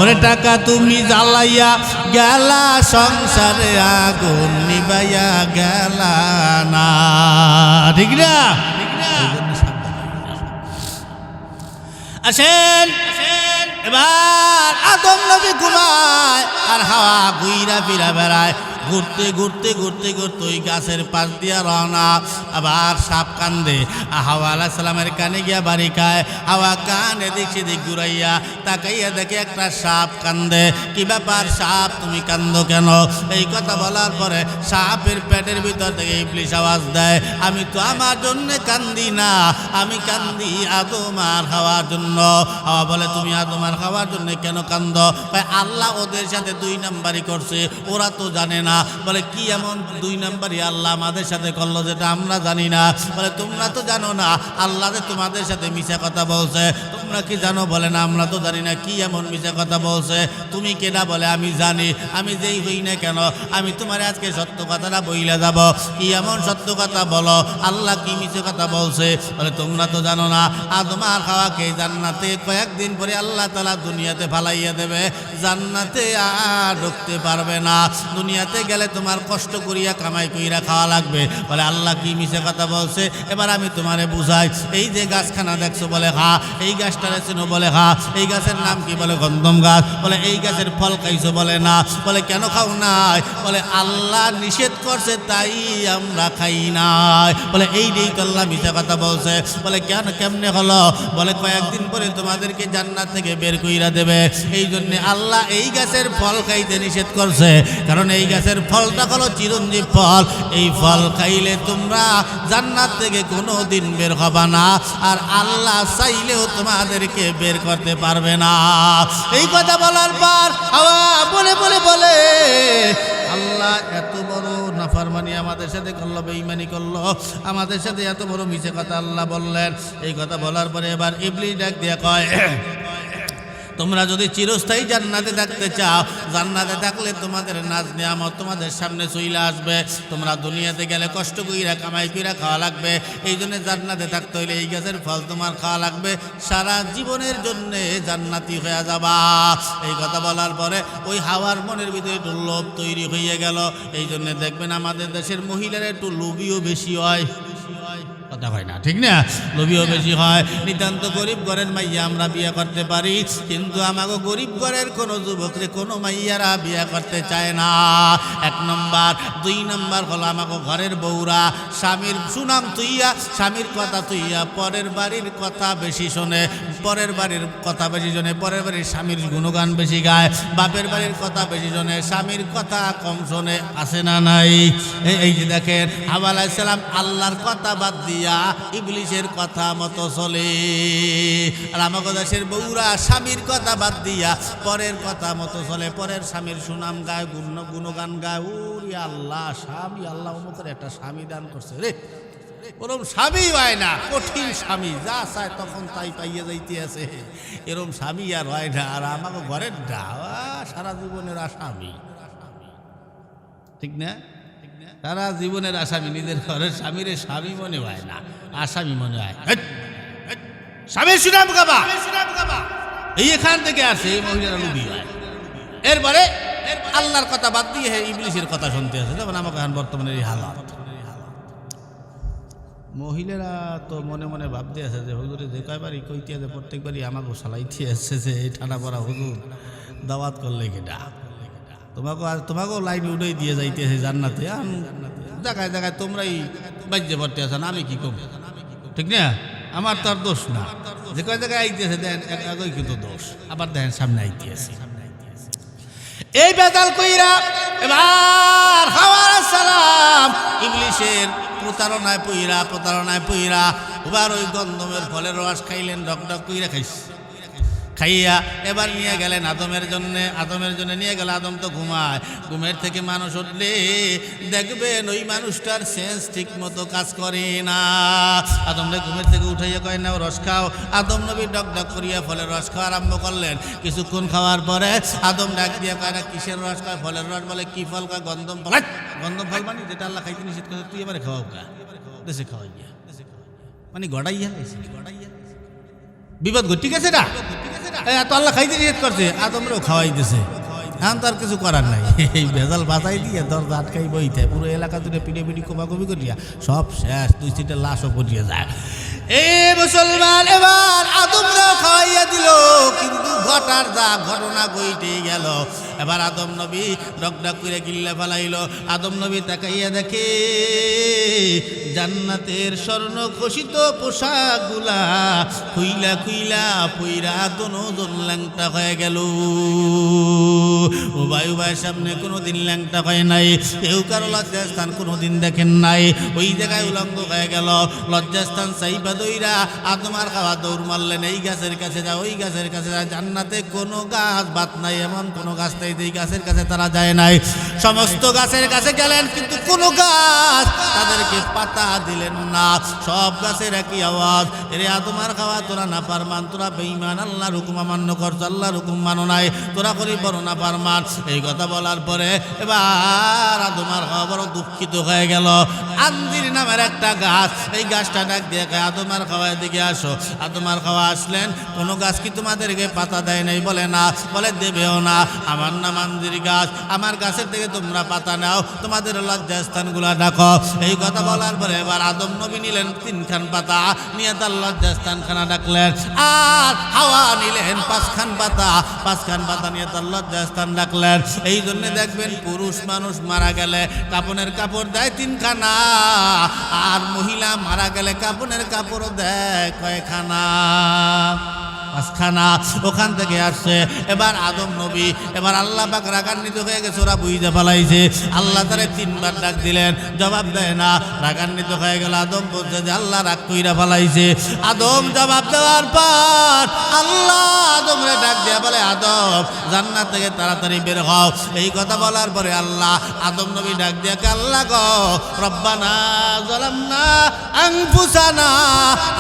A: ওরে টাকা তুমি জ্বালাইয়া গেলা সংসারে আগুন নিবাইয়া গেলা না, ঠিক না? আসেন এবার আদম নবী ঘুমায় আর হাওয়া ঘুইরা ফিরা বেড়ায়, ঘুরতে ঘুরতে ঘুরতে ঘুরতে ওই গাছের পাশ দিয়া রওনা। আবার সাপ কান্দে, হাওয়া আলাইহিস সালামের কানে গিয়া বাড়ি খায়। হাওয়া কান এদিক সেদিক ঘুরাইয়া তাকাইয়া দেখে একটা সাপ কান্দে। কি ব্যাপার সাপ, তুমি কান্দো কেন? এই কথা বলার পরে সাপের পেটের ভিতর থেকে ইবলিস আওয়াজ দেয়, আমি তো আমার জন্য কান্দি না, আমি কান্দি আদম আর হাওয়ার জন্য। হাওয়া বলে, তুমি আদম আর হাওয়ার জন্য কেন কান্দো? ভাই আল্লাহ ওদের সাথে 2 নাম্বারই করছে, ওরা তো জানে না। বলে কি এমন 2 নাম্বারই আল্লাহ আমাদের সাথে করলো যেটা আমরা জানি না? বলে তোমরা তো জানো না আল্লাহ যে তোমাদের সাথে মিছা কথা বলছে, তোমরা কি জানো? বলে না আমরা তো জানি না। কি এমন মিছা কথা বলছে? তুমি কেনা? বলে আমি জানি, আমি যেই হই না কেন আমি তোমার আজকে সত্য কথাটা বইলা যাব। কি এমন সত্য কথা বলো, আল্লাহ কি মিছা কথা বলছে? বলে তোমরা তো জানো না আদম আর হাওয়াকে জান্নাতে কয়েকদিন পরে আল্লাহ তাআলা দুনিয়াতে ফালাইয়া দেবে, জান্নাতে আর ঢুকতে পারবে না। দুনিয়াতে গেলে তোমার কষ্ট করিয়া কামাই কইরা খাওয়া লাগবে। বলে আল্লাহ কি মিছে কথা বলছে? এবার আমি তোমারে বুঝাই। এই যে গাছখানা দেখছো, বলে হ্যাঁ। এই গাছটারে চেনো? বলে হ্যাঁ। এই গাছের নাম কি? বলে গন্ধম গাছ। বলে এই গাছের ফল খাইছো? বলে না। বলে কেন খাও নাই? বলে আল্লাহ নিষেধ করছে তাই আমরা খাই নাই। বলে এই দিই তো আল্লাহ মিছে কথা বলছে। বলে কেন, কেমনে হলো? বলে কয়েকদিন পরে তোমাদেরকে জান্নাত থেকে বের কইরা দেবে, এই জন্য আল্লাহ এই গাছের ফল খাইতে নিষেধ করছে। কারণ এই গাছের ফলটা হলো চিরঞ্জীব ফল, এই ফল খাইলে তোমরা জান্নাত থেকে কোনো দিন বের হবা না, আর আল্লাহ চাইলেও তোমাদেরকে বের করতে পারবে না। এই কথা বলার পর হাওয়া বলে বলে বলে আল্লাহ এত বড় নাফরমানি আমাদের সাথে করলো, বেঈমানি করলো, আমাদের সাথে এত বড় মিছে কথা আল্লাহ বললেন। এই কথা বলার পরে এবার ইবলিস ডাক দিয়া কয়, তোমরা যদি চিরস্থায়ী জান্নাতে থাকতে চাও, জান্নাতে থাকলে তোমাদের নাজ নিয়ামত তোমাদের সামনে চলে আসবে। তোমরা দুনিয়াতে গেলে কষ্ট কইরা কামাই কইরা খাওয়া লাগবে, এই জন্য জান্নাতে থাকতে হইলে এই গাছের ফল তোমার খাওয়া লাগবে, সারা জীবনের জন্যে জান্নাতি হয়ে যাবা। এই কথা বলার পরে ওই হাওয়ার মনের ভিতরে একটু লোভ তৈরি হয়ে গেল। এই জন্য দেখবেন আমাদের দেশের মহিলারা একটু লোভীও বেশি হয়, কথা হয় না, ঠিক না? লোভীও বেশি হয়। নিতান্ত গরিব ঘরের মাইয়া আমরা বিয়ে করতে পারি, কিন্তু আমাকে গরিব ঘরের কোনো যুবকরে কোনো মাইয়ারা বিয়ে করতে চায় না। 1 নম্বর। 2 নম্বর হলো আমাকে ঘরের বউরা স্বামীর সুনাম তুইয়া, স্বামীর কথা তুইয়া পরের বাড়ির কথা বেশি শোনে, পরের বাড়ির কথা বেশি শোনে, পরের বাড়ির স্বামীর গুণগান বেশি গায়, বাপের বাড়ির কথা বেশি শোনে, স্বামীর কথা কম শোনে। আছে না নাই? এই যে দেখেন হাওয়া আলাইহিস সালাম আল্লাহর কথা বাদ দিয়া ইবলিসের কথা মতো চলে, আর আমাদের দেশের বউরা স্বামীর কথা বাদ দিয়া পরের কথা মতো চলে, পরের স্বামীর সুনাম গায়, গুণগান গায়। ওরে আল্লাহ, স্বামী আল্লাহ অমুকের একটা স্বামী দান করছে রে, ওরম স্বামী হয় না, কঠিন স্বামী, যা চায় তখন তাই পাইয়া যাইতে আছে, এরম স্বামী আর হয় না। আর আমাকে ঘরের ডাওয়া সারা জীবনের আসামি, ঠিক না? তারা জীবনের আসামি, নিজের ঘরের স্বামীর স্বামী মনে হয় না, আসামি মনে হয়। স্বামীর সুনাম গাবা, এই এখান থেকে আসে এই মহিলারা লুবি হয়। এরপরে আল্লাহর কথা বাদ দিয়ে ইবলিসের কথা শুনতে আছে। যেমন আমাকে এখন বর্তমানে এই হালাত, মহিলারা তো মনে মনে ভাবতে আছে যে হুজুরে যে কয়বারই কইতে আছে প্রত্যেকবারই আমাকে সালাইতে আসছে যে এই ঠান্ডা পড়া হুজুর দাওয়াত করলে কেটা, তোমাকেও লাইন উঠেই দিয়ে যাইতেছে জান্নাতে। জায়গায় জায়গায় তোমরাই বাজ্যে ভরতে আছো না, আমি কি কম, ঠিক না? আমার তো আর দোষ না, যে কয় জায়গায় আইতেছে দেন একই কিন্তু দোষ, আবার দেখেন সামনে আইতেছে। এই বেদাল কইরা এবার হাওয়া আলাইহিস সালাম ইবলিসের প্রতারণায় পইরা এবার ওই গন্ধমের ফলের রস খাইলেন, ডক ডক কইরা খাইয়া এবার নিয়ে গেলেন আদমের জন্য নিয়ে গেল। আদম তো ঘুমায়, ঘুমের থেকে মানুষ উঠলে দেখবেন ওই মানুষটার সেন্স ঠিক মতো কাজ করে না। আদমরে ঘুমের থেকে উঠাইয়া কয় না রস খাও। আদম নবী ডক ডক করিয়া ফলের রস খাওয়া আরম্ভ করলেন। কিছুক্ষণ খাওয়ার পরে আদম ডাক দিয়া কয় না কিসের রস খায়? ফলের রস। বলে কি ফল? কয় গন্ধম ফল। গন্ধম ফল মানে যেটা আল্লাহ খাইতে নিষেধ করে, তুই এবারে খাওয়াও কা, দেশে খাওয়াই গিয়া মানে গড়াইয়া বিপদ ঘটি গেছে না, এত আল্লাহ খাইতে নিষেধ করছে, আদমরাও খাওয়াই দিছে, এখন তার কিছু করার নাই। এই ভেজাল বাঁচাই দিয়ে দরজা আটকাই বইতে পুরো এলাকা জুড়ে পিড়ে পিড়ি কোপাকুপি করিয়া সব শেষ, 2-3টে লাশও পড়িয়ে যায়। এই মুসলমান এবার আদমরাও খাওয়াইয়া দিল, কিন্তু ঘটার যা ঘটনা ঘটে গেল। এবার আদম নবী ডকডক করে গিল্লা ফেলাইল। আদম নবী তাকাইয়া দেখে জান্নাতের স্বর্ণ খচিত পোশাকগুলা খুইলা খুইলা পইরা দোনোজন ল্যাংটা হয়ে গেল। উভয় উভয়ের সামনে কোনোদিন ল্যাংটা হয় নাই, কেউ কারো লজ্জাস্থান কোনোদিন দেখেন নাই। ওই জায়গায় উলঙ্গ হয়ে গেল, লজ্জাস্থান চাইবা দইরা আদম আর খাওয়া দৌড় মারলেন, এই গাছের কাছে যা, ওই গাছের কাছে যা। জান্নাতে কোনো গাছ বাদ নাই, এমন কোনো গাছ নাই যেই গাছের কাছে তারা যায় নাই। সমস্ত গাছের কাছে গেলেন, কিন্তু কোনো গাছ তাদেরকে পাতা দিলেন না। সব গাছের একই আওয়াজ, এরে আদম আর খাওয়া তোরা না পারমান, তোরা বেঈমান, আল্লাহর হুকুম অমান্য করছ, আল্লাহর হুকুম মানো নাই, তোরা করি বড় না পারমান। এই কথা বলার পরে এবার আদম আর খাওয়া বড় দুঃখিত হয়ে গেল। আঞ্জির নামের একটা গাছ, এই গাছটা ডাক দিয়ে আদম আর খাওয়ার দিকে আসো। আদম আর খাওয়া আসলেন, কোনো গাছ কি তোমাদেরকে পাতা দেয় নাই? বলে না। বলে দেবেও না, আমার নাম আঞ্জির গাছ, আমার গাছের থেকে তোমরা পাতা নাও, তোমাদের লজ্জাস্থানগুলা ডাকো। এই কথা বলার পরে এবার আদম নবী নিলেন 3খান পাতা, নিয়ে তার লজ্জাস্থানখানা ডাকলেন। আর হাওয়া নিলেন 5খান পাতা, 5খান পাতা নিয়ে তার লজ্জাস্থান ডাকলেন। এই জন্য দেখবেন পুরুষ মানুষ মারা গেলে কাপনের কাপড় দেয় 3খানা, আর মহিলা মারা গেলে কাপনের কাপড়ও দেয় কয়খানা? 5খানা। ওখান থেকে আসছে। এবার আদম নবী, এবার আল্লাহ পাক রাগান্বিত হয়ে গেছে, ওরা বুঝতে পালাইছে। আল্লাহ তারে 3বার ডাক দিলেন, জবাব দেয় না, রাগান্বিত হয়ে গেল। আদম বলছে যে আল্লাহ রাগ কইরা ফালাইছে। আদম জবাব দেওয়ার পর আল্লাহ আদমরে ডাক দিয়া বলে, আদম জান্নাত থেকে তাড়াতাড়ি বের হও। এই কথা বলার পরে আল্লাহ আদম নবী ডাক দিয়া কে, আল্লাহ গো রব্বানা যালামনা আনফুসানা,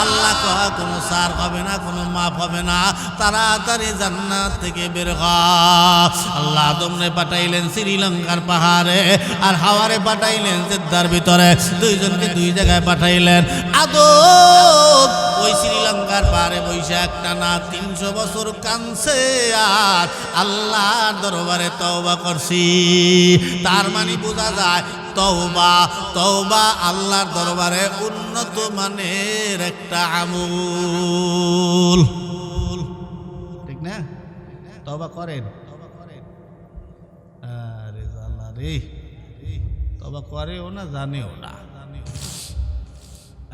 A: আল্লাহ কহ কোনো সার হবে না, কোনো মাফ হবে না, তাড়াতাড়ি জান্নাত থেকে বের হ। আল্লাহ আদমরে পাঠাইলেন শ্রীলঙ্কার পাহাড়ে, আর হাওয়ারে পাঠাইলেন জেদ্দার ভিতরে। দুইজনকে দুই জায়গায় পাঠাইলেন। আদম ওই শ্রীলঙ্কার পাহাড়ে বৈশা টানা 300 বছর কাঁদছে, আর আল্লাহর দরবারে তওবা করছি। তার মানে বোঝা যায় তওবা, তওবা আল্লাহর দরবারে উন্নত মানের একটা আমল, ঠিক না? তওবা করেন, আরে জানা রে, তওবা করেও না, জানেও না।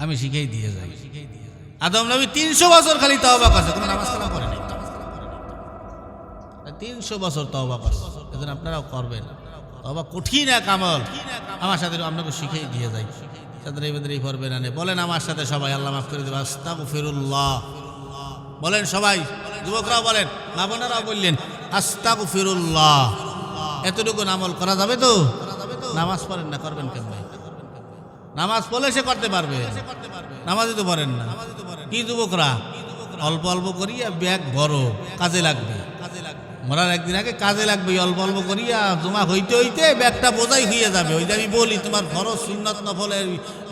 A: আমি শিখাই দিয়ে যাই। আদম নবী 300 বছর খালি তওবা করছে, কোনো নামাজ কালাম করে নাই। 300 বছর তওবা করছে, এজন্য আপনারাও করবেন। তওবা কঠিন এক আমল। আমার সাথে আপনাকে শিখাই দিয়ে যাই, সাথে এই পড়বেন। বলেন আমার সাথে সবাই, আল্লাহ মাফ করে দেবে, আস্তাগফিরুল্লাহ। বলেন সবাই, যুবকরাও বলেন, মা বোনেরাও বললেন আস্তাগফিরুল্লাহ। এতটুকু আমল করা যাবে তো? নামাজ পড়েন না, করবেন কেমন? নামাজ পড়লে সে করতে পারবে, নামাজই তো পড়েন না। কি যুবকরা, অল্প অল্প করিয়া ব্যাগ বড়, কাজে লাগবে। মরার একদিন আগে কাজে লাগবে। অল্প অল্প করিয়া জমা হইতে হইতে ব্যাগটা বোঝাই হয়ে যাবে। ওই যে আমি বলি, তোমার ফরজ সুন্নাত নফলের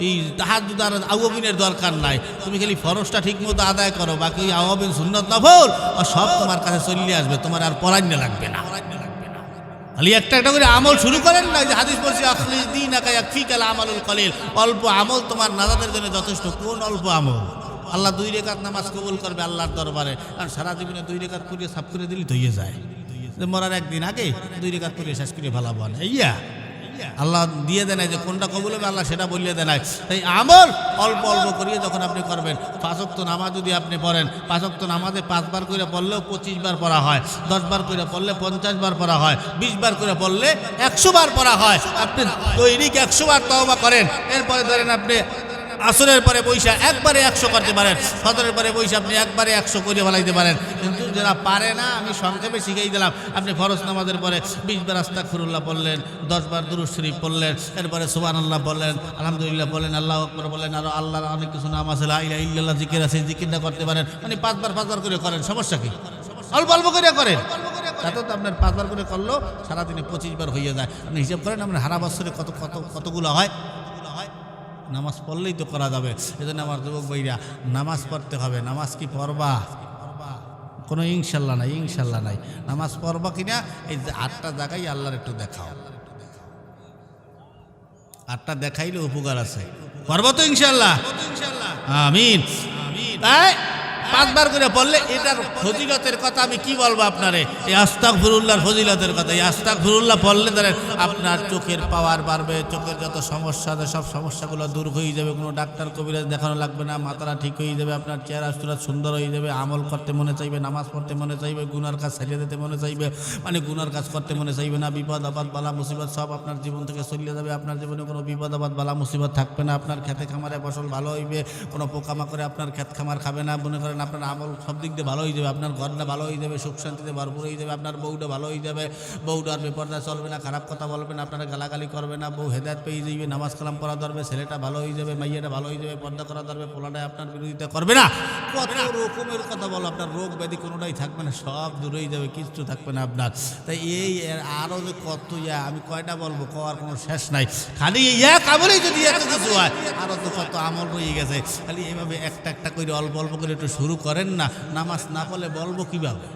A: এই তাহাজ্জুদ আর আওয়াবিনের দরকার নাই, তুমি খালি ফরজটা ঠিক মতো আদায় করো, বাকি আওয়াবিন সুন্নাত নফল আর সব তোমার কাছে চলে আসবে, তোমার আর পড়াইতে লাগবে না। খালি একটা একটা করে আমল শুরু করেন না। যে হাদিস বলছি, আখলিস দীনাকা ইয়াকফিকাল আমালুল কলিল, অল্প আমল তোমার নাজাতের জন্য যথেষ্ট। কোন অল্প আমল? আল্লাহ 2 রেকাত নামাজ কবুল করবে আল্লাহর দরবারে। কারণ সারা জীবনে 2 রেকাত করিয়ে সাফ করে দিলি হয়ে যায়। মরার একদিন আগে 2 রেকাত করিয়ে শেষ করে ভালাবো না, ইয়া আল্লাহ দিয়ে দেয় যে কোনটা কবুল হবে, আল্লাহ সেটা বলিয়ে দেয়। তাই আমল অল্প অল্প করিয়ে যখন আপনি করবেন, 5 ওয়াক্ত নামাজ যদি আপনি পড়েন, 5 ওয়াক্ত নামাজে 5 বার করে পড়লেও 25 বার পড়া হয়, 10 বার করে পড়লে 50 বার পড়া হয়, 20 বার করে পড়লে 100 বার পড়া হয়। আপনি দৈনিক 100 বার তওবা করেন। এরপরে ধরেন আপনি আসরের পরে বৈশা একবারে 100 করতে পারেন, ফজরের পরে বৈশা আপনি একবারে 100 করে ফেলাইতে পারেন। কিন্তু যারা পারে না, আমি সংক্ষেপে শিখিয়ে দিলাম। আপনি ফরজ নামাজের পরে 20 বার আস্তাগফিরুল্লাহ পড়লেন, 10 বার দুরূদ শরীফ পড়লেন, এরপরে সুবহানাল্লাহ বললেন, আলহামদুলিল্লাহ বললেন, আল্লাহু আকবার বললেন, আরো আল্লাহর অনেক কিছু নাম আছে, লা ইলাহা ইল্লাল্লাহ জিকির আছে, জিকিরটা করতে পারেন। মানে 5 বার করে করেন, সমস্যা কি? অল্প অল্প করে করেন, তাতেও তো আপনার 5 বার করে করলেও সারাদিনে 25 বার হয়ে যায়। আপনি হিসাব করেন আপনার সারা বছরে কতগুলো হয়। নামাজ পড়লেই তো করা যাবে। এজন্য আমার যুবক ভাইরা, নামাজ পড়তে হবে। নামাজ কি পড়বা? কোনো ইনশাল্লাহ নাই, ইনশাল্লাহ নাই। নামাজ পড়বা কিনা এই যে 8টা জায়গায় আল্লাহর একটু দেখাও, 8টা দেখাইলে উপকার আছে। পড়বো তো ইনশাল্লাহ, আমিন। তাই 5 বার করে পড়লে এটার ফজিলতের কথা আমি কি বলবো আপনারে, এই আস্তাগফিরুল্লাহর ফজিলতের কথা। এই আস্তাগফিরুল্লাহ পড়লে ধরেন আপনার চোখের পাওয়ার বাড়বে, চোখের যত সমস্যা আছে সব সমস্যাগুলো দূর হয়ে যাবে, কোনো ডাক্তার কবিরাজ দেখানো লাগবে না, মাথাটা ঠিক হয়ে যাবে, আপনার চেহারা চুরা সুন্দর হয়ে যাবে, আমল করতে মনে চাইবে, নামাজ পড়তে মনে চাইবে, গুনার কাজ ছাড়িয়ে দিতে মনে চাইবে, মানে গুনার কাজ করতে মনে চাইবে না, বিপদ আপদ বালা মুসিবত সব আপনার জীবন থেকে চলে যাবে, আপনার জীবনে কোনো বিপদ আপদ বালা মুসিবত থাকবে না, আপনার খেতে খামারে ফসল ভালো হইবে, কোনো পোকামাকড়ে আপনার খেত খামার খাবে না, মনে করেন আপনার আমল সব দিক দিয়ে ভালো হয়ে যাবে, আপনার ঘরটা ভালো হয়ে যাবে, সুখ শান্তিতে ভরপুর হয়ে যাবে, আপনার বউটা ভালো হয়ে যাবে, বউটা আর বেপরদা চলবে না, খারাপ কথা বলবে না, আপনারা গালাগালি করবে না, বউ হেদায়েত পেয়ে যাবে, নামাজ কালাম করা ধরবে, ছেলেটা ভালো হয়ে যাবে, মাইয়াটা ভালো হয়ে যাবে, পর্দা করা ধরবে, পোলাটায় আপনার বিরোধিতা করবে না, কত রকমের কথা বলো, আপনার রোগ ব্যাধি কোনোটাই থাকবে না, সব দূর হয়ে যাবে, কিচ্ছু থাকবে না আপনার। তাই এই আরও যে কত আমি কয়টা বলবো, কওয়ার কোনো শেষ নাই। খালি এক আমলেই যদি এত কিছু হয়, আরও তো কত আমল রয়ে গেছে। খালি এইভাবে একটা একটা করে অল্প অল্প করে একটু শুরু করেন না। নামাজ না পড়লে বলবো কিভাবে,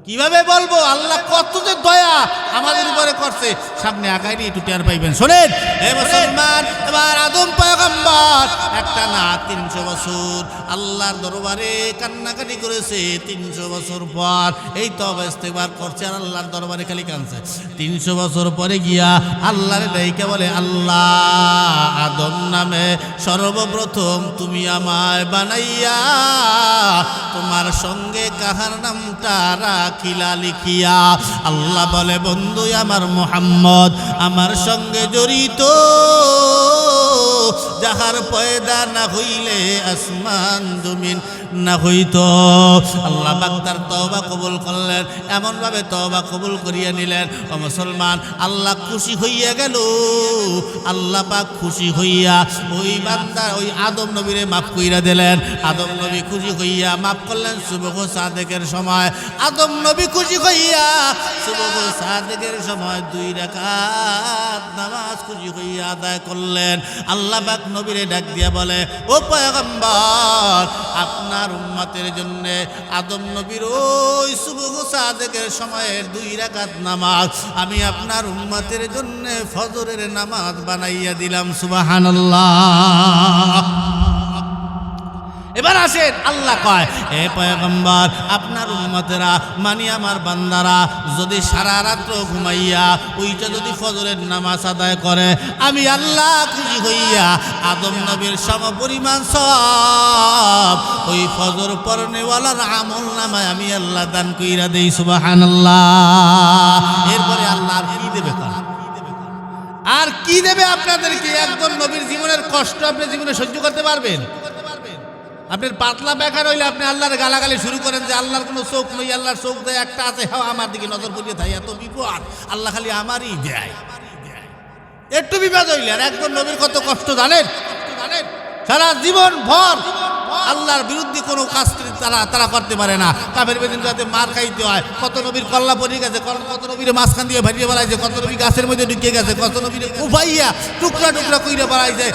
A: কিভাবে বলবো? আল্লাহ কত যে দয়া আমাদের উপরে করছে, সামনে আগাইনি একটু টের পাইবেন। শোনেন হে মুসলমান, এবার আদম পয়গম্বর একটা না 300 বছর আল্লাহর দরবারে কান্নাকাটি করেছে। 300 বছর পর এই তওবা ইস্তেগফার করছে আর আল্লাহর দরবারে খালি কাঁদছে। 300 বছর পরে গিয়া আল্লাহরে ডাইকা বলে, আল্লাহ আদম নামে সর্বপ্রথম তুমি আমায় বানাইয়া তোমার সঙ্গে কাহার নামটা রাখিলা লিখিয়া। আল্লাহ বলে, বন্ধু আমার মুহাম্মদ আমার সঙ্গে জড়িত, যাহার পয়দা না হইলে আসমান জমিন না হইত। আল্লাহ পাক তার তওবা কবুল করলেন, এমনভাবে তওবা কবুল করিয়া নিলেন। ও মুসলমান, আল্লাহ খুশি হইয়া গেল। আল্লাহ পাক খুশি হইয়া ওই বান্দা ওই আদম নবীরে মাফ কইরা দিলেন। আদম নবী খুশি হইয়া মাফ করলেন। সুবহ সাদেকের সময় আদম নবী খুশি হইয়া সুবহ সাদেকের সময় 2 রাকাত নামাজ খুশি হইয়া আদায় করলেন। আল্লাহ পাক নবীরে ডাক দিয়া বলে, ও পয়গম্বর, আপনার উম্মতের জন্য আদম নবীর ওই সুবহ সাদেকের সময়ের 2 রাকাত নামাজ আমি আপনার উম্মতের জন্য ফজরের নামাজ বানাইয়া দিলাম। সুবহানাল্লাহ। এবার আসেন, আল্লাহ কয়, হে পয়গম্বর, আপনার উম্মতেরা মানে আমার বান্দারা যদি সারা রাত ঘুমাইয়া ওইটা যদি ফজরের নামাজ আদায় করে, আমি আল্লাহ খুশি হইয়া আদম নবীর সমপরিমাণ সওয়াব ওই ফজর পড়নেওয়ালার আমল নামায় আমি আল্লাহ দান কইরা দেই। সুবহানাল্লাহ। এরপরে আল্লাহ আর কি দেবে? আর কি দেবে আপনাদেরকে? একজন নবীর জীবনের কষ্ট আপনি জীবনে সহ্য করতে পারবেন? আপনার পাতলা বেকার হইলে আপনি আল্লাহর গালাগালি শুরু করেন যে আল্লাহর কোনো চোখ নেই, আল্লাহর চোখ দেয় একটা আছে, হ্যাঁ আমার দিকে নজর করিয়ে থাকে, এত বিপদ, আল্লাহ খালি আমারই দেয়। একটু বিপদ হইলে আর একজন নবীর কত কষ্ট জানেন? সারা জীবন ভর আল্লাহর বিরুদ্ধে কোনো কাজ তারা করতে পারে না। কাফের বেদিন যাতে মার খাইতে হয়। কত নবীর কল্লা পড়ে গেছে, কত নবীর মাঝখান দিয়ে ভারিয়ে বেড়াইছে, কত নবী গাছের মধ্যে ঢুকে গেছে, কত নবীর উভাইয়া টুকরা টুকরা কইরে বেড়াইছে।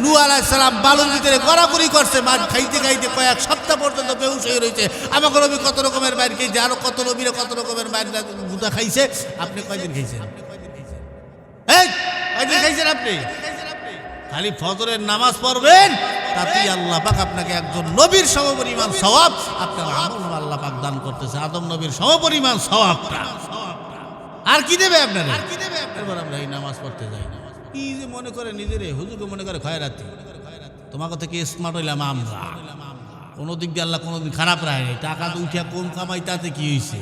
A: নূহ আলাইহিস সালাম বালুর ভিতরে গড়াগড়ি করছে, মাছ খাইতে খাইতে কয়েক সপ্তাহ পর্যন্ত বেহুশ হয়ে রয়েছে। আমাকে নবী কত রকমের বাইর খেয়েছে, আরো কত নবীরে কত রকমের বাইর গুদা খাইছে। আপনি কয়দিন খাইছেন? এই কয়দিন খাইছেন আপনি? খালি ফজরের নামাজ পড়বেন, তাতেই আল্লাহ পাক আপনাকে একজন নবীর সমপরিমাণ সওয়াব আপনার আমল আল্লাহ পাক দান করতেছে। আদম নবীর সমপরিমাণ সওয়াবটা আর কি দেবে আপনারা? এবার আমরা এই নামাজ পড়তে যাই না, কি যে মনে করে নিজেরে হুজুরকে মনে করে খয়রাতি। তোমাকে থেকে স্মার্ট হইলাম আমরা, কোনো দিক দিয়ে আল্লাহ কোনোদিন খারাপ রাখে। টাকা তো উঠিয়া কম কামাই, তাতে কি হয়েছে?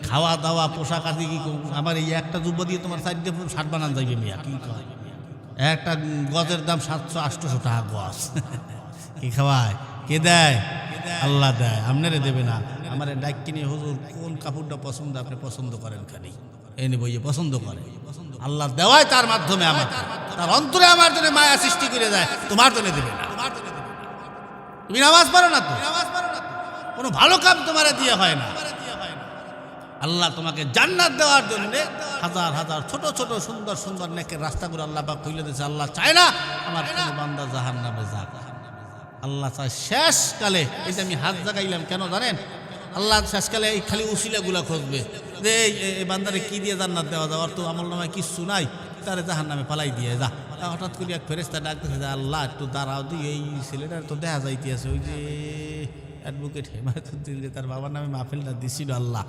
A: খাওয়া দাওয়া পোশাক আদি কি আমার এই একটা যুব দিয়ে তোমার সাইড দিয়ে 60 বানান যাইবে মিয়া। কি কয়? একটা গজের দাম 700-800 টাকা গজ। কি খাওয়ায়? কে দেয়? আল্লাহ দেয়, আপনারে দেবে না। আমার ডাক কিনে হুজুর কোন কাপড়টা পছন্দ আপনি পছন্দ করেন, খালি এনে বইয়ে পছন্দ করে। আল্লাহ দেওয়ায় তার মাধ্যমে আমার তার অন্তরে আমার জন্য মায়া সৃষ্টি করে দেয়, তোমার জন্য দেবে না। তুমি নামাজ পড়ো না তো, কোনো ভালো কাম তোমার দিয়ে হয় না। আল্লাহ তোমাকে জান্নাত দেওয়ার জন্য হাজার হাজার ছোট ছোট সুন্দর সুন্দর নেকের রাস্তাগুলো আল্লাহ পাক খুলে দিয়েছে। আল্লাহ চায় না আমার কোনো বান্দা জাহান্নামে যাক। আল্লাহ চায় শেষকালে, এই যে আমি হাত জাগাইলাম কেন জানেন? আল্লাহ শেষকালে এই খালি উসিলাগুলা খুঁজবে যে এই বান্দারে কি দিয়ে জান্নাত দেওয়া যাওয়ার তো আমল নামায় কিচ্ছু নাই, তারে জাহান নামে পালাই দিয়ে যা। হঠাৎ করে এক ফেরেস্তা ডাকতেছে যে আল্লাহ একটু দাঁড়াও দিই, এই ছেলেটার তো দেখা যাইতে আছে ওই যে অ্যাডভোকেট হেমায়তুদ্দিন যে তার বাবার নামে মাহফিলটা দিছিল আল্লাহ,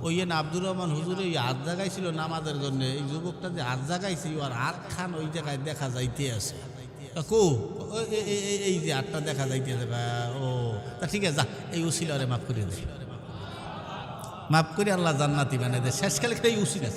A: ওই না আব্দুর রহমান হুজুর এই হাত জাগাইছিল নামাজের জন্য, এই যুবকটা যে হাত জাগাইছে আর হাত খান ওই জায়গায় দেখা যাইতে আছে। কো এই যে হাতটা দেখা যাইতে আছে, ও তা ঠিক আছে যা, এই উসিলারে মাফ করে দে, মাফ করে আল্লাহ জান্নাতি বানাই দে। শেষকালে এই উসিলা